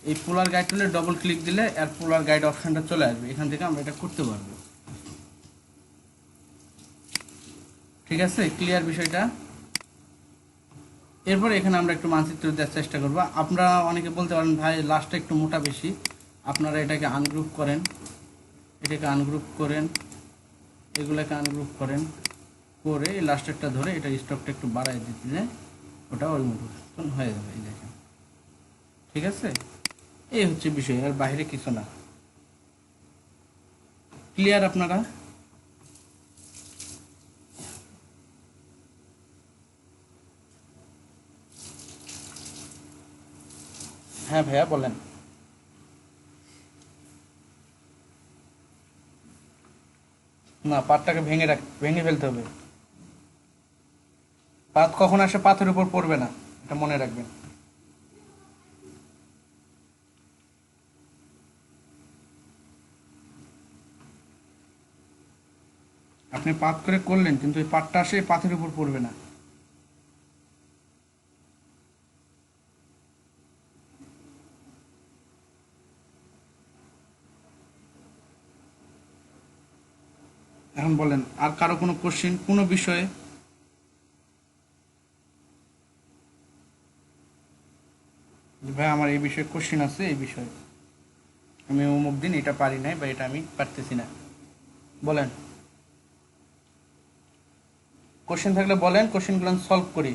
Speaker 1: এই পোলার গাইড টুলে ডবল ক্লিক দিলে আর পোলার গাইড অপশনটা চলে আসবে, এখান থেকে আমরা এটা করতে পারবো, ঠিক আছে? ক্লিয়ার বিষয়টা? এরপর এখানে আমরা একটু মানচিত্র দেওয়ার চেষ্টা করব। আপনারা অনেকে বলতে পারেন ভাই লাস্টটা একটু মোটা বেশি, আপনারা এটাকে আনগ্রুপ করেন, এটাকে আনগ্রুপ করেন, এগুলোকে আনগ্রুপ করেন, করে এই লাস্টেরটা ধরে এটা স্টকটা একটু বাড়াই দিলে ওটা ওই মতন হয়ে যাবে। এই দেখেন, ঠিক আছে? এই হচ্ছে বিষয়, আর বাইরে কিছু না। ক্লিয়ার আপনারা? হ্যাঁ ভাইয়া বলেন। না, পাতটাকে ভেঙে ফেলতে হবে। পাত কখন আসে পাথের উপর পড়বে না, এটা মনে রাখবেন। আপনি পাত করে করলেন কিন্তু ওই পাতটা আসে পাথের উপর পড়বে না। এখন বলেন, আর কারো কোনো কোশ্চেন কোনো বিষয়ে? ভাই আমার এই বিষয়ে কোশ্চেন আছে, এই বিষয়ে আমি অমুক দিন এটা পারি নাই বা এটা আমি পারতেছি না, বলেন। কোশ্চেন থাকলে বলেন, কোশ্চেনগুলো সলভ করি।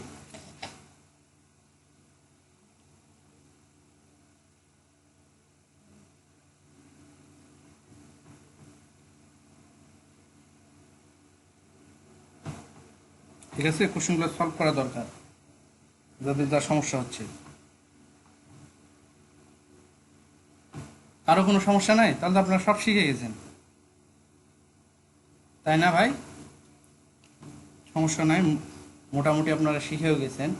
Speaker 1: ঠিক আছে, কোশ্চেনগুলো সলভ করা দরকার যাদের যা সমস্যা হচ্ছে। কারো কোনো সমস্যা নাই? তাহলে তো আপনারা সব শিখে গেছেন, তাই না ভাই? সমস্যা নাই, মোটামুটি আপনারা শিখেও গেছেন।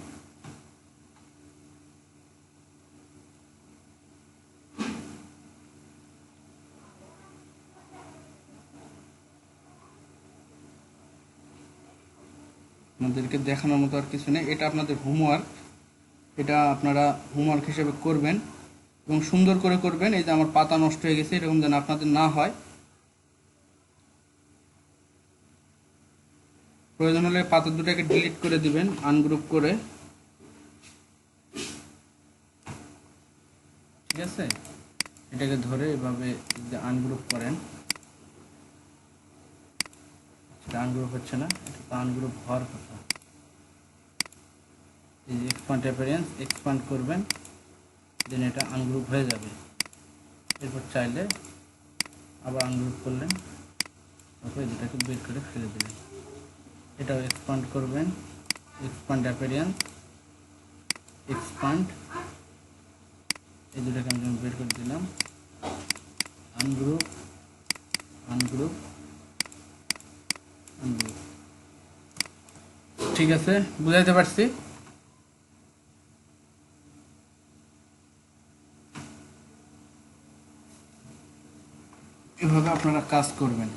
Speaker 1: আপনাদেরকে দেখানোর মতো আর কিছু নেই, এটা আপনাদের হোমওয়ার্ক, এটা আপনারা হোমওয়ার্ক হিসেবে করবেন এবং সুন্দর করে করবেন। এই যে আমার পাতা নষ্ট হয়ে গেছে, এরকম যেন আপনাদের না হয়। প্রয়োজন হলে পাতা দুটাকে ডিলিট করে দিবেন আনগ্রুপ করে, ঠিক আছে? এটাকে ধরে এভাবে আনগ্রুপ করেন, সেটা আনগ্রুপ হচ্ছে না, এটা তো আনগ্রুপ হওয়ার কথা। এই যে এক্সপান্ড অ্যাপিয়ারেন্স এক্সপান্ড করবেন, দেন এটা আনগ্রুপ হয়ে যাবে। এরপর চাইলে আবার আনগ্রুপ করলেন, তারপর দুটাকে বের করে ফেলে দিলেন। এটাও এক্সপান্ড করবেন, এক্সপান্ড অ্যাপিয়ারেন্স এক্সপান্ড, এই দুটাকে আমি বের করে দিলাম, আনগ্রুপ আনগ্রুপ আনগ্রুপ। ঠিক আছে, বুঝাইতে পারছি? এভাবে আপনারা কাজ করবেন,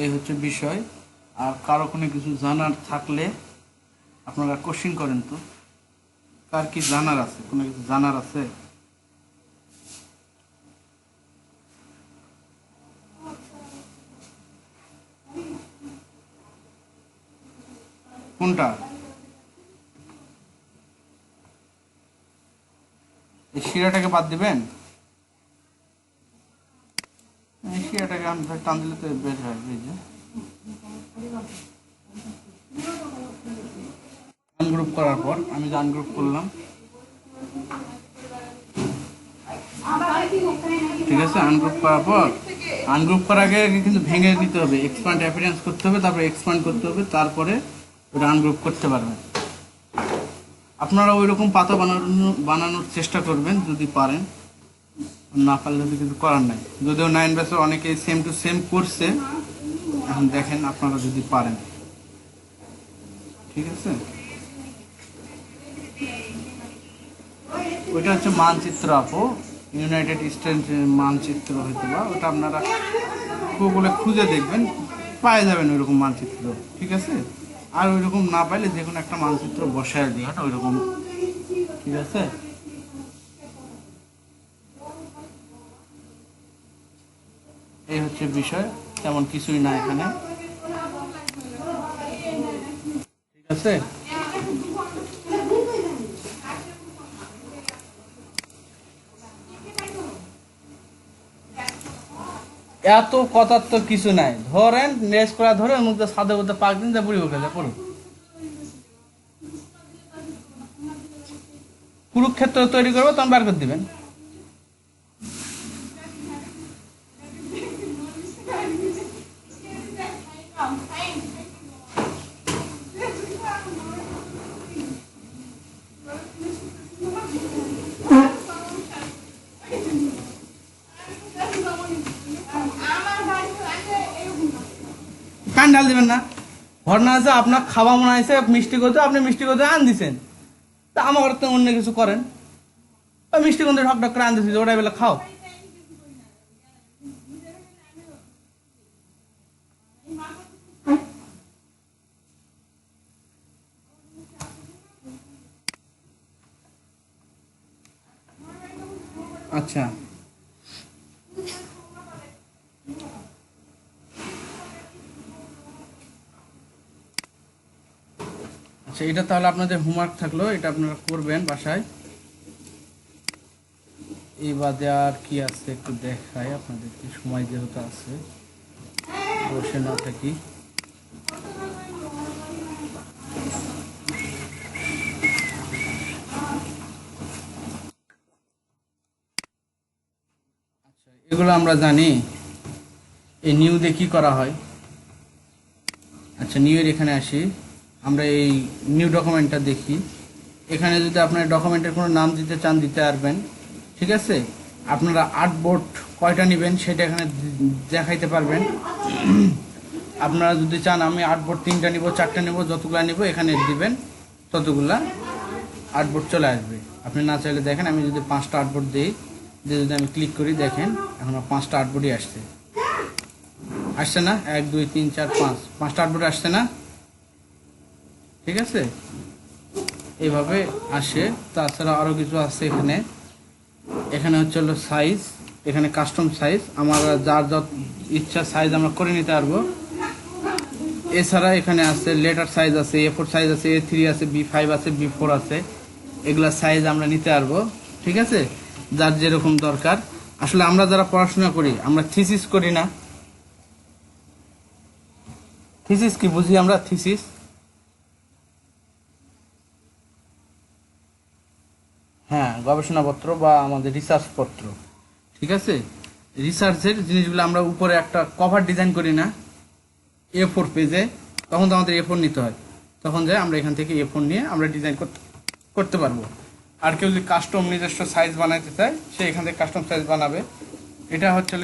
Speaker 1: এই হচ্ছে বিষয়। আর কারো কোনো কিছু জানার থাকলে আপনারা কোশ্চেন করেন তো। কার কি জানার আছে, কোনো কিছু জানার আছে? কোনটা? এই শিরাটাকে বাদ দিবেন? এই শিরাটাকে টান দিলে তো বের হয়। এই যে আনগ্রুপ করার পর আমি যে আনগ্রুপ করলাম, ঠিক আছে। আনগ্রুপ করার পর, আনগ্রুপ করার আগে কিন্তু ভেঙে নিতে হবে, এক্সপ্যান্ড অ্যাপিয়ারেন্স করতে হবে, তারপরে এক্সপ্যান্ড করতে হবে, তারপরে ওটা আনগ্রুপ করতে পারবেন। আপনারা ওই রকম পাতা বানানোর চেষ্টা করবেন যদি পারেন, না পারলে তো কিছু করার নাই। যদিও 9 ব্যাচের অনেকে সেম টু সেম করছে, এখন দেখেন আপনারা যদি পারেন, ঠিক আছে। ওইটা হচ্ছে মানচিত্র আপু, ইউনাইটেড স্টেটসের মানচিত্র হয়তো বা, ওটা আপনারা গুগলে খুঁজে দেখবেন, পায়ে যাবেন ওইরকম মানচিত্র, ঠিক আছে। আর ওইরকম না পাইলে যে কোনো একটা মানচিত্র বসায় দিয়ে ওইরকম, ঠিক আছে। এই হচ্ছে বিষয়, তেমন কিছুই না এখানে, ঠিক আছে। এত কথার তো কিছু নাই, ধরেন নেস করা ধরে ওর মধ্যে সাদা করতে পাক দিন, যা বুড়ি উঠে যায় পড়ুন। কুরুক্ষেত্র তৈরি করবো তখন বার করে দিবেন। কান ঢাল দিবেন না, ঘটনা আছে আপনার খাওয়া মনে হয়েছে মিষ্টি করতে, আপনি মিষ্টি করতে আন দিছেন, তা আমার তো অন্য কিছু করেন, ওই মিষ্টি গন্ধে ঢক ঢক করে আন দিছি, ওটা বেলা খাও। আচ্ছা আচ্ছা, এটা তাহলে আপনাদের হোমওয়ার্ক থাকলো, এটা আপনারা করবেন বাসায়। এই বাদে আর কি আছে একটু দেখাই আপনাদেরকে, সময় যেহেতু আছে, বসে না থাকি। আচ্ছা, এগুলো আমরা জানি, এই নিউ দিয়ে কি করা হয়। আচ্ছা, নিউ এর এখানে আসি, আমরা এই নিউ ডকুমেন্টটা দেখি। এখানে যদি আপনার ডকুমেন্টের কোনো নাম দিতে চান দিতে পারবেন, ঠিক আছে। আপনারা আর্টবোর্ড কয়টা নেবেন সেটা এখানে দেখাইতে পারবেন। আপনারা যদি চান আমি আর্টবোর্ড 3টা নিব, 4টা নিব, যতগুলা নিব এখানে দিবেন, ততগুলা আর্টবোর্ড চলে আসবে। আপনি না চাইলে দেখেন, আমি যদি 5টা আর্টবোর্ড দিই, দিয়ে যদি আমি ক্লিক করি, দেখেন এখন 5টা আর্টবোর্ডই আসছে, আসছে না? 1 2 3 4 5, 5টা আর্টবোর্ড আসছে না? ঠিক আছে, এইভাবে আসে। তাছাড়া আরও কিছু আছে এখানে। এখানে হচ্ছে হলো সাইজ, এখানে কাস্টম সাইজ, আমরা যার যত ইচ্ছা সাইজ আমরা করে নিতে পারবো। এছাড়া এখানে আছে লেটার সাইজ আছে, A4 সাইজ আছে, A3 আছে, B5 আছে, B4 আছে, এগুলা সাইজ আমরা নিতে পারবো, ঠিক আছে, যার যেরকম দরকার। আসলে আমরা যারা পড়াশোনা করি, আমরা থিসিস করি না। থিসিস কি বুঝি আমরা? থিসিস হ্যাঁ, গবেষণাপত্র বা আমাদের রিসার্চ পত্র, ঠিক আছে। রিসার্চের জিনিসগুলো আমরা উপরে একটা কভার ডিজাইন করি না A4 পেজে, তখন তো আমাদের A4 নিতে হয়, তখন যাই আমরা এখান থেকে A4 নিয়ে আমরা ডিজাইন করতে পারবো। আর কেউ যদি কাস্টম নিজস্ব সাইজ বানাইতে চায়, সে এখান থেকে কাস্টম সাইজ বানাবে। এটা হচ্ছে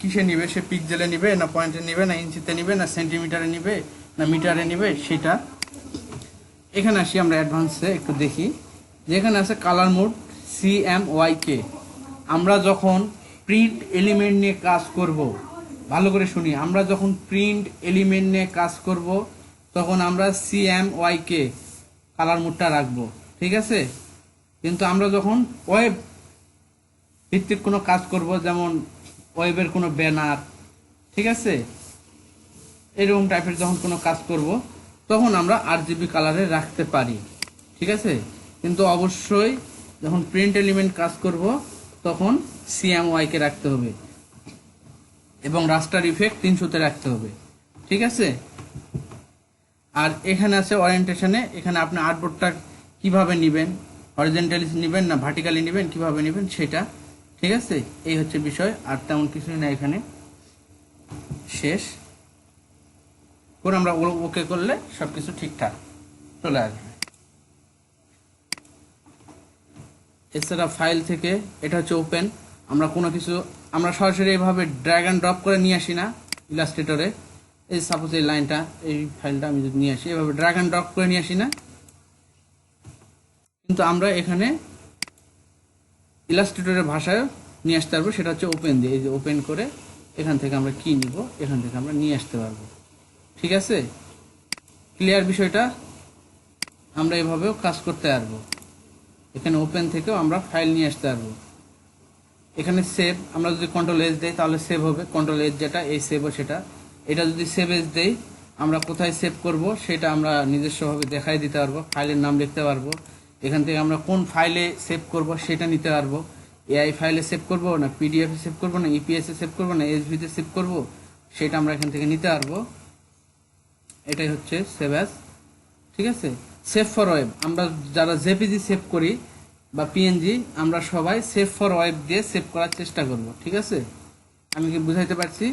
Speaker 1: কিসে নিবে, সে পিক্সেলে নিবে না পয়েন্টে নিবে না ইঞ্চিতে নিবে না সেন্টিমিটারে নিবে না মিটারে নিবে, সেটা এখানে আসি। আমরা অ্যাডভান্সে একটু দেখি, যেখানে আছে কালার মোড CMYK। আমরা যখন প্রিন্ট এলিমেন্ট নিয়ে কাজ করব, ভালো করে শুনি, আমরা যখন প্রিন্ট এলিমেন্ট নিয়ে কাজ করব তখন আমরা CMYK কালার মোডটা রাখবো, ঠিক আছে। কিন্তু আমরা যখন ওয়েব ভিত্তিক কোনো কাজ করব, যেমন ওয়েবের কোনো ব্যানার, ঠিক আছে, এরকম টাইপের যখন কোনো কাজ করব তখন আমরা আরজিবি কালারে রাখতে পারি, ঠিক আছে। কিন্তু অবশ্যই যখন প্রিন্ট এলিমেন্ট কাজ করব তখন সিএমওয়াইকে রাখতে হবে এবং রাস্টার ইফেক্ট 300-তে রাখতে হবে, ঠিক আছে। আর এখানে আছে ওরিয়েন্টেশনে, এখানে আপনি আর্টবোর্ডটা কিভাবে নেবেন, হরিজন্টালি নেবেন না ভার্টিক্যালি নেবেন, কিভাবে নেবেন সেটা, ঠিক আছে। এই হচ্ছে বিষয়, আর তেমন কিছুই না এখানে। শেষ করে আমরা ওকে করলে সবকিছু ঠিকঠাক চলে আসবে। এছাড়া ফাইল থেকে এটা হচ্ছে ওপেন, আমরা কোনো কিছু আমরা সরাসরি এইভাবে ড্র্যাগ অ্যান্ড ড্রপ করে নিয়ে আসি না ইলাস্ট্রেটরে। এই সাপোজ এই লাইনটা, এই ফাইলটা আমি যদি নিয়ে আসি, এভাবে ড্র্যাগ অ্যান্ড ড্রপ করে নিয়ে আসি না, কিন্তু আমরা এখানে ইলাস্ট্রেটরের ভাষায় নিয়ে আসতে পারবো, সেটা হচ্ছে ওপেন দিয়ে। এই যে ওপেন করে এখান থেকে আমরা কি নিব, এখান থেকে আমরা নিয়ে আসতে পারবো, ঠিক আছে। ক্লিয়ার বিষয়টা? আমরা এভাবেও কাজ করতে পারবো, এখানে ওপেন থেকেও আমরা ফাইল নিয়ে আসতে পারবো। এখানে সেভ, আমরা যদি কন্ট্রোল এস দেই তাহলে সেভ হবে, কন্ট্রোল এস যেটা, এই সেভও সেটা। এটা যদি সেভ এস দেই, আমরা কোথায় সেভ করব সেটা আমরা নিজস্বভাবে দেখাই দিতে পারবো, ফাইলের নাম লিখতে পারবো। এখান থেকে আমরা কোন ফাইলে সেভ করব সেটা নিতে পারবো, এআই ফাইলে সেভ করব না পিডিএফ এ সেভ করব না ইপিএস এ সেভ করব না এসভি তে সেভ করব, সেটা আমরা এখান থেকে নিতে পারবো। এটাই হচ্ছে সেভ অ্যাজ, ঠিক আছে। সেভ ফর ওয়েব, আমরা যারা জেপিজি সেভ করি বা পিএনজি, আমরা সবাই সেভ ফর ওয়েব দিয়ে সেভ করার চেষ্টা করব, ঠিক আছে। আমি কি বুঝাইতে পারছি?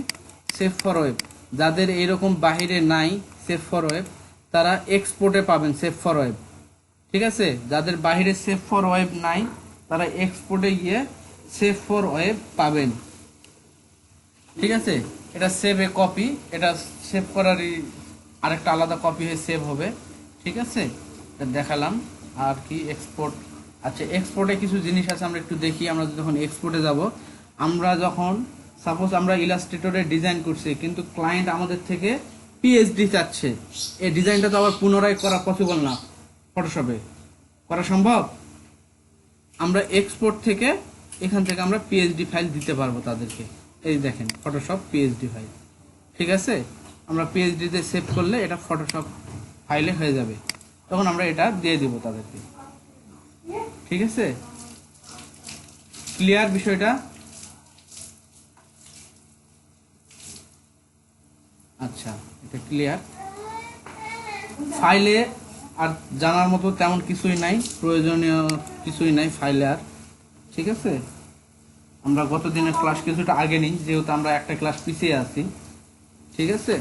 Speaker 1: সেভ ফর ওয়েব, যাদের এইরকম বাহিরে নাই সেভ ফর ওয়েব, তারা এক্সপোর্টে পাবেন সেভ ফর ওয়েব, ঠিক আছে। যাদের বাহিরে সেভ ফর ওয়েব নাই তারা এক্সপোর্টে গিয়ে সেভ ফর ওয়েব পাবেন, ঠিক আছে। এটা সেভ এ কপি, এটা সেভ করারই আরেকটা আলাদা কপি হয়ে সেভ হবে, ঠিক আছে। এটা দেখালাম। আর কি এক্সপোর্ট, আচ্ছা এক্সপোর্টে কিছু জিনিস আছে, আমরা একটু দেখি। আমরা যখন এক্সপোর্টে যাব, আমরা যখন সাপোজ আমরা ইলাস্ট্রেটরে ডিজাইন করছি কিন্তু ক্লায়েন্ট আমাদের থেকে পিএইচডি চাচ্ছে, এই ডিজাইনটা তো আবার পুনরায় করা পসিবল না ফটোশপে, করা সম্ভব। আমরা এক্সপোর্ট থেকে এখান থেকে আমরা পিএইচডি ফাইল দিতে পারবো তাদেরকে। এই দেখেন ফটোশপ পিএইচডি ফাইল, ঠিক আছে। আমরা পিএইচডিতে সেভ করলে এটা ফটোশপ ফাইলে হয়ে যাবে, তখন আমরা এটা দিয়ে দিব তাদেরকে, ঠিক আছে। ক্লিয়ার বিষয়টা? আচ্ছা, এটা ক্লিয়ার। ফাইলে আর জানার মতো তেমন কিছুই নাই, প্রয়োজনীয় কিছুই নাই ফাইলে আর, ঠিক আছে। আমরা গত দিনের ক্লাস কিছুটা আগে নিই, যেহেতু আমরা একটা ক্লাস পিছিয়ে আছি, ঠিক আছে।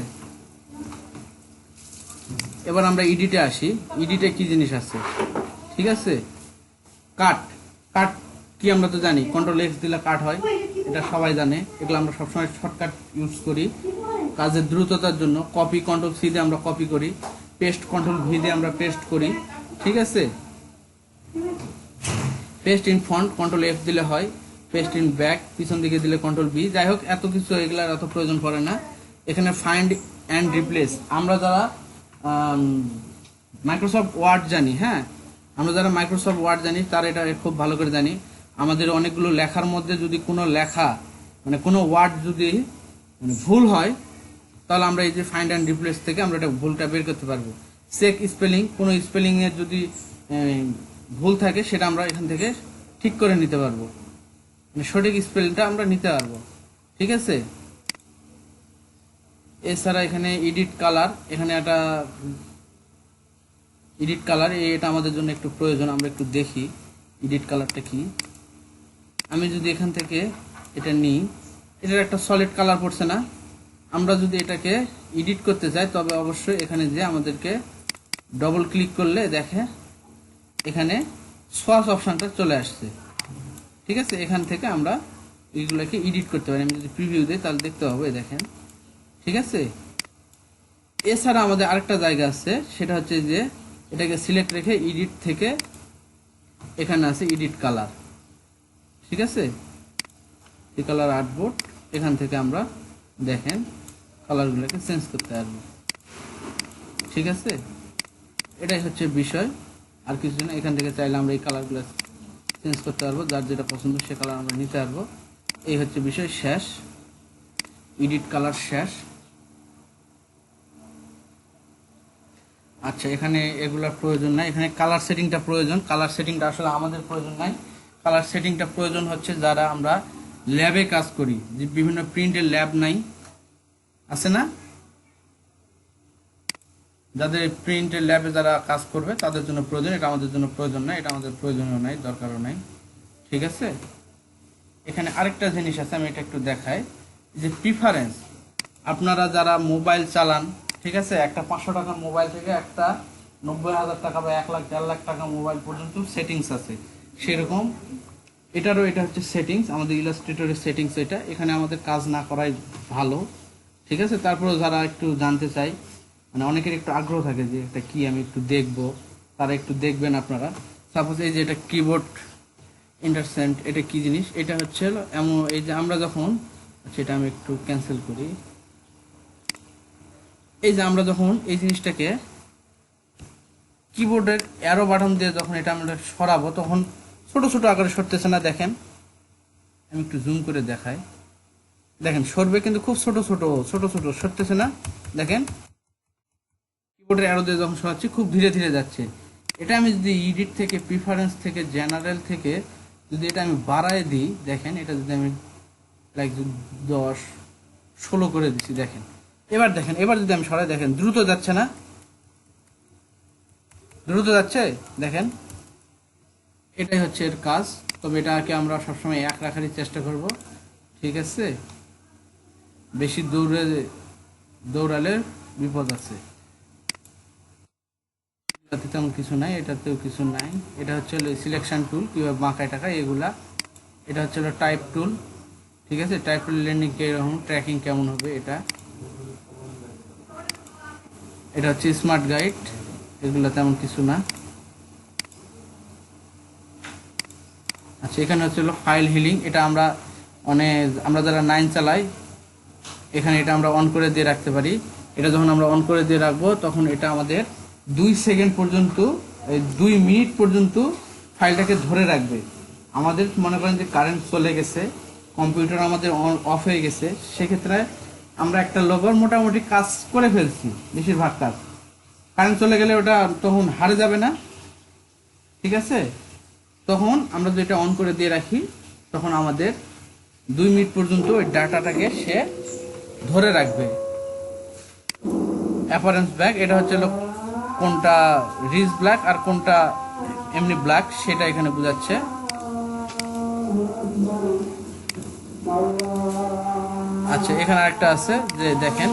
Speaker 1: এবার আমরা এডিটে আসি। এডিটে কি জিনিস আছে, ঠিক আছে। কাট, কাট কি আমরা তো জানি, কন্ট্রোল এক্স দিলে কাট হয়, এটা সবাই জানে। এগুলো আমরা সবসময় শর্টকাট ইউজ করি কাজের দ্রুততার জন্য। কপি কন্ট্রোল সি দিয়ে আমরা কপি করি, পেস্ট কন্ট্রোল ভি দিয়ে আমরা পেস্ট করি, ঠিক আছে। Paste in font control F দিলে হয়, পেস্ট ইন ব্যাক পিছন দিকে দিলে কন্ট্রোল বি। যাই হোক, এত কিছু এগুলার এত প্রয়োজন পড়ে না। এখানে ফাইন্ড অ্যান্ড রিপ্লেস, আমরা যারা মাইক্রোসফট ওয়ার্ড জানি, হ্যাঁ, আমরা যারা মাইক্রোসফট ওয়ার্ড জানি তারা এটা খুব ভালো করে জানি। আমাদের অনেকগুলো লেখার মধ্যে যদি কোনো লেখা মানে কোনো ওয়ার্ড যদি মানে ভুল হয়, তাহলে আমরা এই যে ফাইন্ড অ্যান্ড রিপ্লেস থেকে আমরা এটা ভুলটা বের করতে পারবো। চেক স্পেলিং, কোনো স্পেলিং এর যদি ভুল থাকে সেটা আমরা এখান থেকে ঠিক করে নিতে পারবো, মানে সঠিক স্পেলিংটা আমরা নিতে পারবো, ঠিক আছে। এছাড়া এখানে এডিট কালার, এখানে একটা এডিট কালার, এটা আমাদের জন্য একটু প্রয়োজন। আমরা একটু দেখি এডিট কালারটা কি। আমি যদি এখান থেকে এটা নিই, এটার একটা সলিড কালার পড়ছে না। আমরা যদি এটাকে এডিট করতে চাই তবে অবশ্যই এখানে যে আমাদেরকে ডবল ক্লিক করলে দেখে এখানে সোয়াচ অপশনটা চলে আসছে, ঠিক আছে। এখান থেকে আমরা এইগুলোকে এডিট করতে পারি। আমি যদি প্রিভিউ দিই তাহলে দেখতে হবে, দেখেন, ঠিক আছে। এছাড়া আমাদের আরেকটা জায়গা আছে, সেটা হচ্ছে যে এটাকে সিলেক্ট রেখে এডিট থেকে এখানে আছে এডিট কালার, ঠিক আছে। এই কালার আর্টবোর্ড, এখান থেকে আমরা দেখেন কালারগুলোকে চেঞ্জ করতে পারবো, ঠিক আছে। এটাই হচ্ছে বিষয়, আর কিছু না। এখান থেকে চাইলে আমরা এই কালারগুলো চেঞ্জ করতে পারবো, যার যেটা পছন্দ সে কালার আমরা নিতে পারবো। এই হচ্ছে বিষয়, শেষ এডিট কালার শেষ। আচ্ছা, এখানে এগুলোর প্রয়োজন নাই, এখানে কালার সেটিংটা প্রয়োজন। কালার সেটিংটা আসলে আমাদের প্রয়োজন নাই, কালার সেটিংটা প্রয়োজন হচ্ছে যারা আমরা ল্যাবে কাজ করি, যে বিভিন্ন প্রিন্টের ল্যাব নাই আছে না, যাদের প্রিন্টের ল্যাবে যারা কাজ করবে তাদের জন্য প্রয়োজন, এটা আমাদের জন্য প্রয়োজন নাই, এটা আমাদের প্রয়োজনও নাই, দরকারও নাই। ঠিক আছে, এখানে আরেকটা জিনিস আছে, আমি এটা একটু দেখাই, যে প্রিফারেন্স। আপনারা যারা মোবাইল চালান, ঠিক আছে, একটা 500 টাকার মোবাইল থেকে একটা 90,000 টাকা বা 1 লাখ 1.5 লাখ টাকা মোবাইল পর্যন্ত সেটিংস আছে, সেরকম এটারও এটা হচ্ছে সেটিংস, আমাদের ইলাস্ট্রেটরের সেটিংস এটা। এখানে আমাদের কাজ না করাই ভালো, ঠিক আছে। তারপরেও যারা একটু জানতে চাই, মানে অনেকের একটু আগ্রহ থাকে যে এটা কি আমি একটু দেখবো, তারা একটু দেখবেন আপনারা। সাপোজ এই যে এটা কিবোর্ড ইন্টারসেন্ট, এটা কি জিনিস, এটা হচ্ছে এমন, এই যে আমরা যখন, আচ্ছা এটা আমি একটু ক্যান্সেল করি, এই যে আমরা যখন এই জিনিসটাকে কিবোর্ডের অ্যারো বাটন দিয়ে যখন এটা আমরা সরাবো, তখন ছোট ছোট আকারে সরতেছে না, দেখেন আমি একটু জুম করে দেখাই, দেখেন সরবে কিন্তু খুব ছোট ছোট ছোট ছোট সরতেছে না, দেখেন কিবোর্ডের অ্যারো দিয়ে যখন সরাচ্ছি খুব ধীরে ধীরে যাচ্ছে। এটা আমি যদি এডিট থেকে, প্রিফারেন্স থেকে, জেনারেল থেকে যদি এটা আমি বাড়ায় দিই, দেখেন এটা যদি আমি লাইক 10-16 করে দিচ্ছি, দেখেন এবার দেখেন, এবার যদি আমি সরাই, দেখেন দ্রুত যাচ্ছে না, দ্রুত যাচ্ছে, দেখেন এটাই হচ্ছে এর কাজ। তবে এটাকে আমরা সবসময় এক রাখারই চেষ্টা করব, ঠিক আছে, বেশি দৌড়ালে বিপদ আছে। এটাতে তেমন কিছু নাই, এটাতেও কিছু নাই। এটা হচ্ছে সিলেকশন টুল, কীভাবে বাঁকায় টাকায় এগুলা। এটা হচ্ছে টাইপ টুল, ঠিক আছে, টাইপ টুল ল্যান্ডিং কীরকম, ট্র্যাকিং কেমন হবে এটা। এটা হচ্ছে স্মার্ট গাইড, এগুলো তেমন কিছু না। আচ্ছা, এখানে হচ্ছে ফাইল হিলিং, এটা আমরা আমরা যারা 9 চালাই, এখানে এটা আমরা অন করে দিয়ে রাখতে পারি। এটা যখন আমরা অন করে দিয়ে রাখবো, তখন এটা আমাদের 2 সেকেন্ড পর্যন্ত, 2 মিনিট পর্যন্ত ফাইলটাকে ধরে রাখবে। আমাদের মনে করেন যে কারেন্ট চলে গেছে, কম্পিউটার আমাদের অফ হয়ে গেছে, সেক্ষেত্রে আমরা একটা লগর মোটামুটি কাজ করে ফেলছি, বেশিরভাগ কাজ, কারেন্ট চলে গেলে ওটা তখন হারে যাবে না, ঠিক আছে। তখন আমরা যদি এটা অন করে দিয়ে রাখি, তখন আমাদের 2 মিনিট পর্যন্ত ওই ডাটাটাকে সে ধরে রাখবে। অ্যাপারেন্স ব্ল্যাক, এটা হচ্ছে কোনটা রিচ ব্ল্যাক আর কোনটা এমনি ব্ল্যাক, সেটা এখানে বোঝাচ্ছে। আচ্ছা, এখানে আরেকটা আছে যে দেখেন,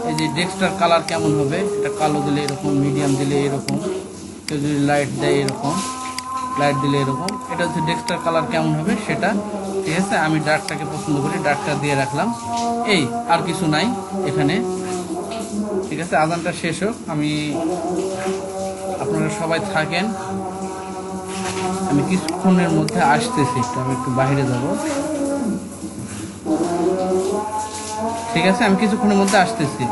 Speaker 1: এই যে ডেস্কটার কালার কেমন হবে, এটা কালো দিলে এরকম, মিডিয়াম দিলে এরকম, কেউ যদি লাইট দেয় এরকম, লাইট দিলে এরকম, এটা হচ্ছে ডেস্কটার কালার কেমন হবে সেটা, ঠিক আছে। আমি ডার্কটাকে পছন্দ করি, ডার্কটা দিয়ে রাখলাম। এই আর কিছু নাই এখানে, ঠিক আছে। আজানটা শেষ হোক, আপনারা সবাই থাকেন, আমি কিছুক্ষণের মধ্যে আসতেছি, আমি একটু বাইরে যাব, ঠিক আছে, আমি কিছুক্ষণের মধ্যে আসতেছি।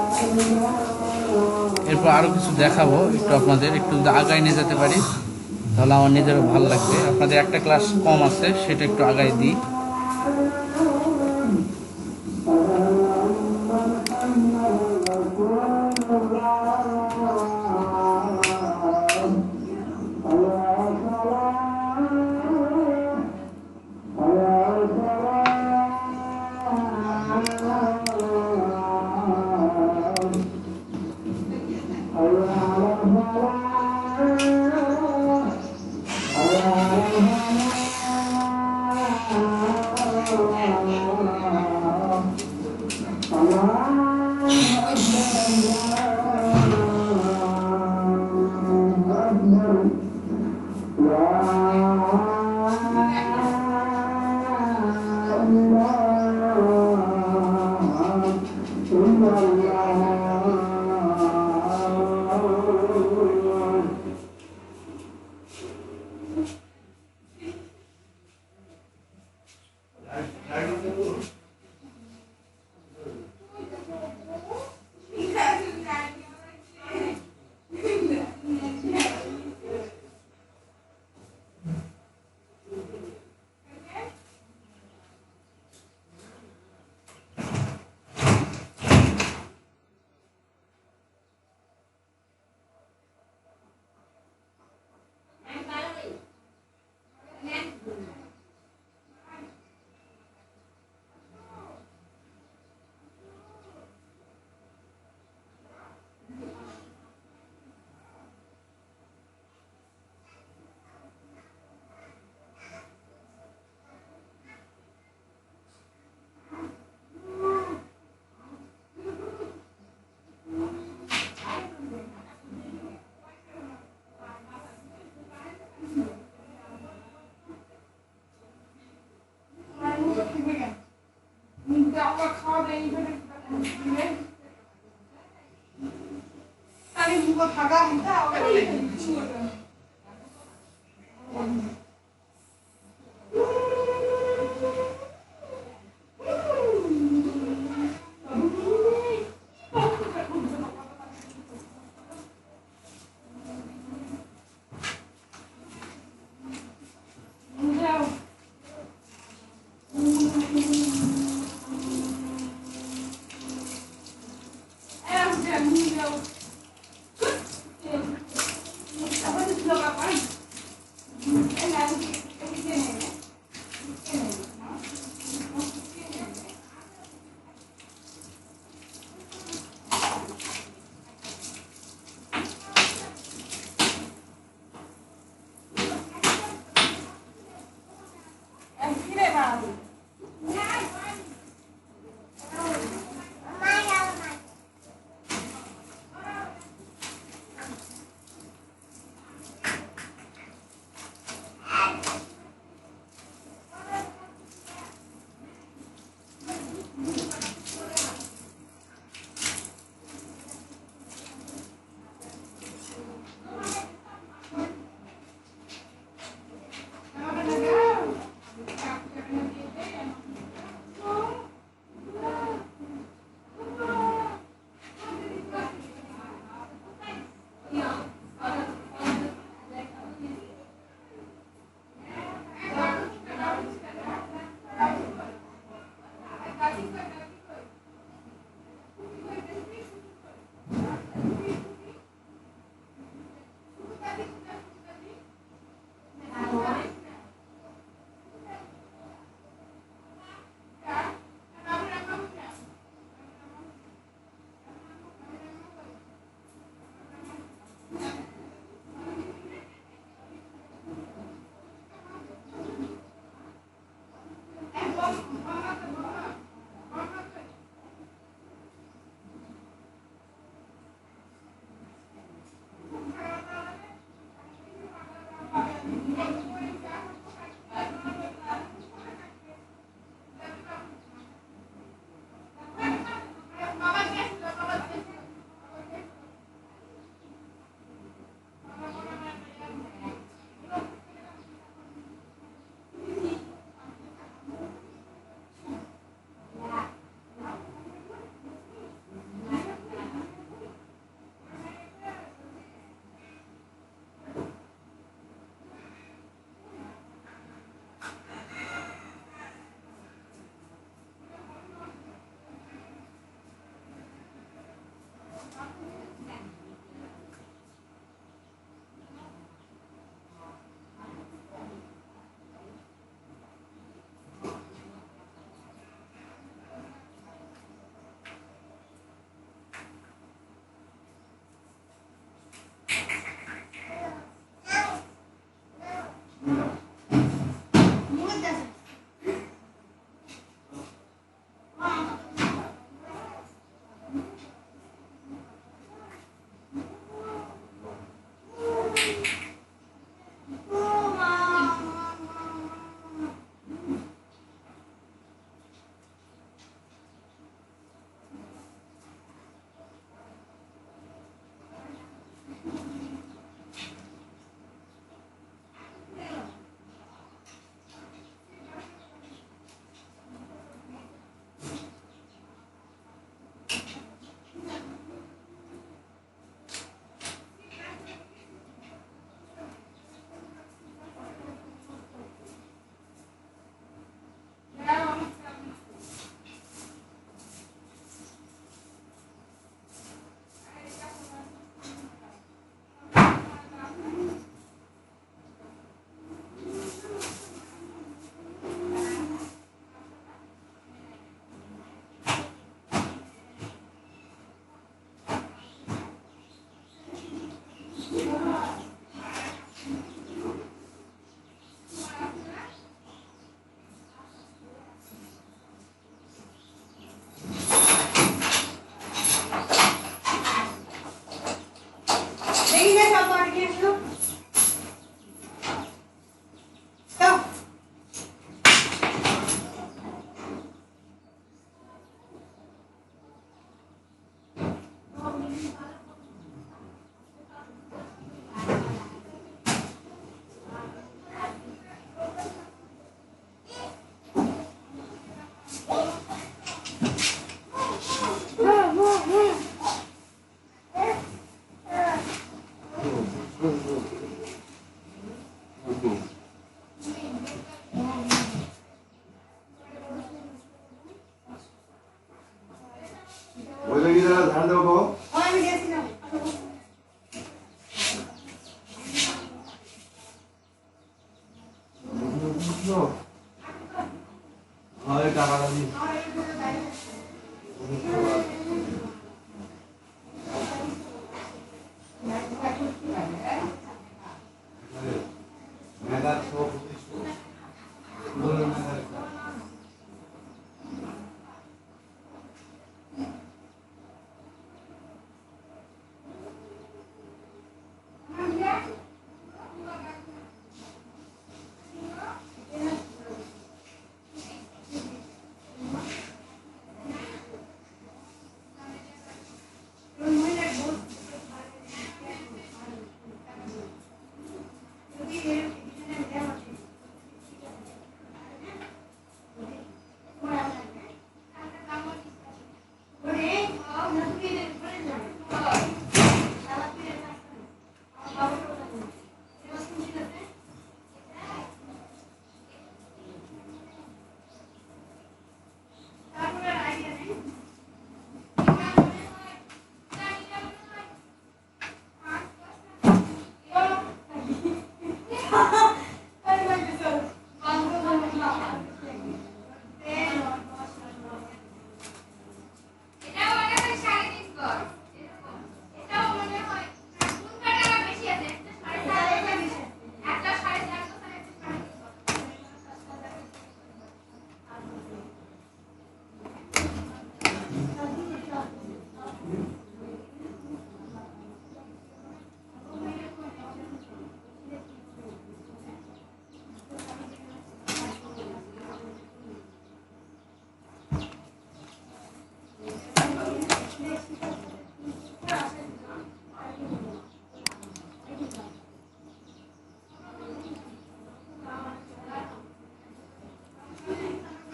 Speaker 1: এরপর আরো কিছু দেখাবো, একটু আপনাদের একটু আগায় নিয়ে যেতে পারি, তাহলে আমার নিজেরও ভালো লাগবে। আপনাদের একটা ক্লাস কম আছে, সেটা একটু আগায় দিই।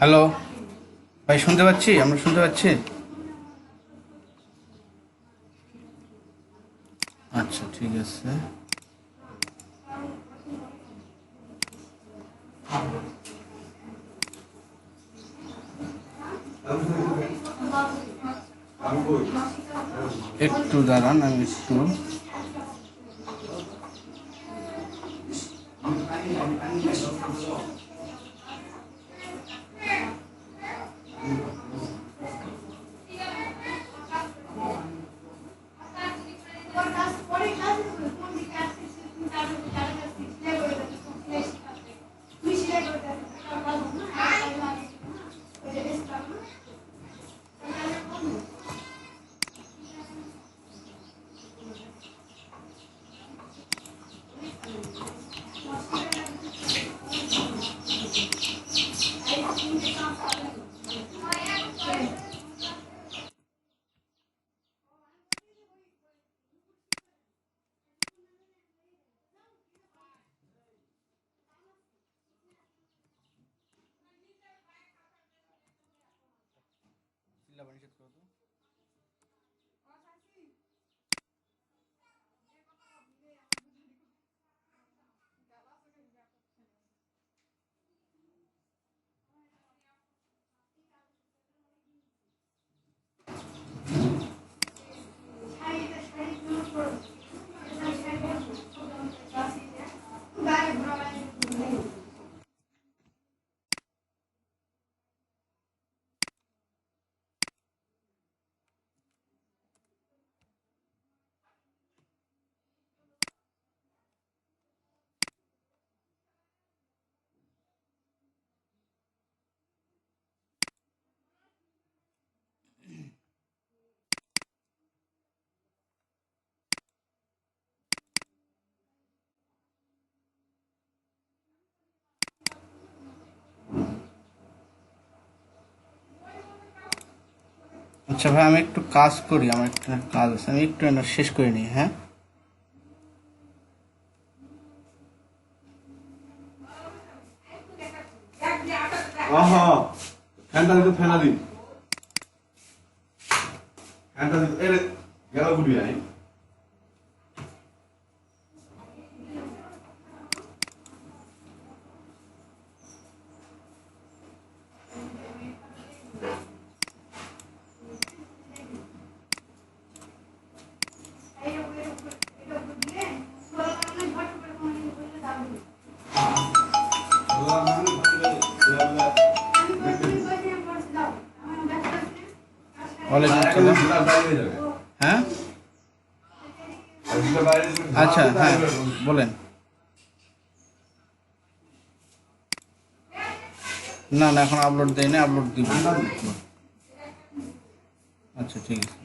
Speaker 1: হ্যালো ভাই, শুনতে পাচ্ছি, আমরা শুনতে পাচ্ছি। আচ্ছা ঠিক আছে। একটু দাঁড়ান, আমি একটু আচ্ছা ভাই, আমি একটু কাজ করি, আমার একটা কাজ আছে, আমি একটু এটা শেষ করে নিই। হ্যাঁ
Speaker 2: ফ্যানটা দিতে ফেনা দিন ফ্যানটা দিতে এর গেল গুলি আই
Speaker 1: ওয়ালাইকুম আসসালাম। হ্যাঁ আচ্ছা, হ্যাঁ বলেন। না না, এখন আপলোড দেয় না, আপলোড দিব। আচ্ছা ঠিক আছে।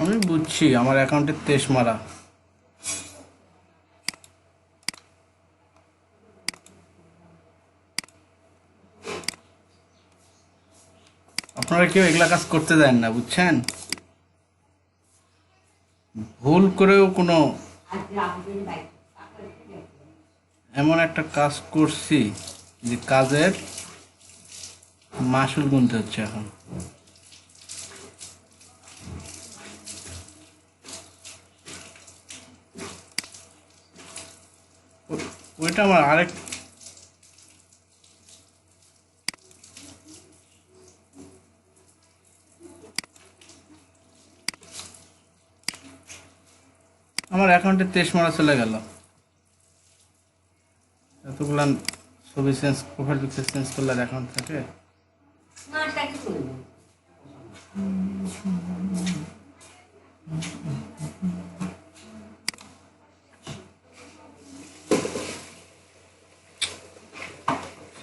Speaker 1: আমি বুঝছি, আমার অ্যাকাউন্টে 23 মারা। আপনারা কেউ এগুলা কাজ করতে দেন না, বুঝছেন? ভুল করেও কোনো এমন একটা কাজ করছি যে কাজের মাসুল গুনতে হচ্ছে এখন। ওইটা আমার আরেক আমার অ্যাকাউন্টে 23 মারা চলে গেল। এতগুলা ছবি চেঞ্জ, প্রোফাইল পিকচার চেঞ্জ করলে আর অ্যাকাউন্ট থাকে?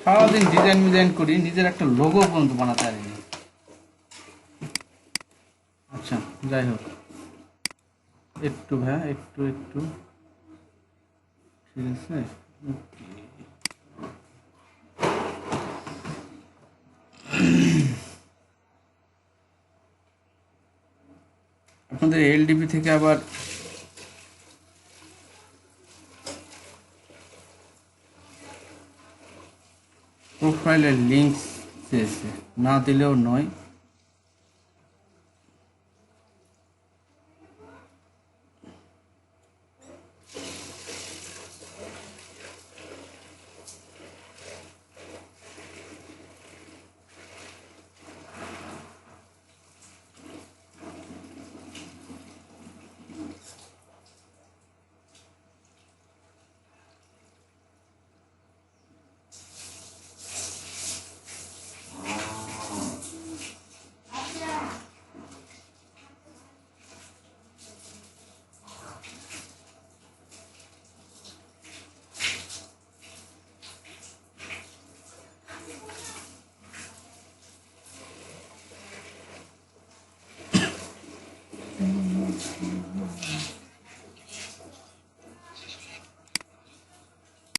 Speaker 1: সারাদিন ডিজাইন করি, নিজের একটা লোগো পর্যন্ত বানাতে পারিনি। আচ্ছা যাই হোক, একটু ভাইয়া একটু একটু ঠিক আছে। আপনাদের এলডিপি থেকে আবার প্রোফাইলের লিঙ্ক চেয়েছে, না দিলেও নয়।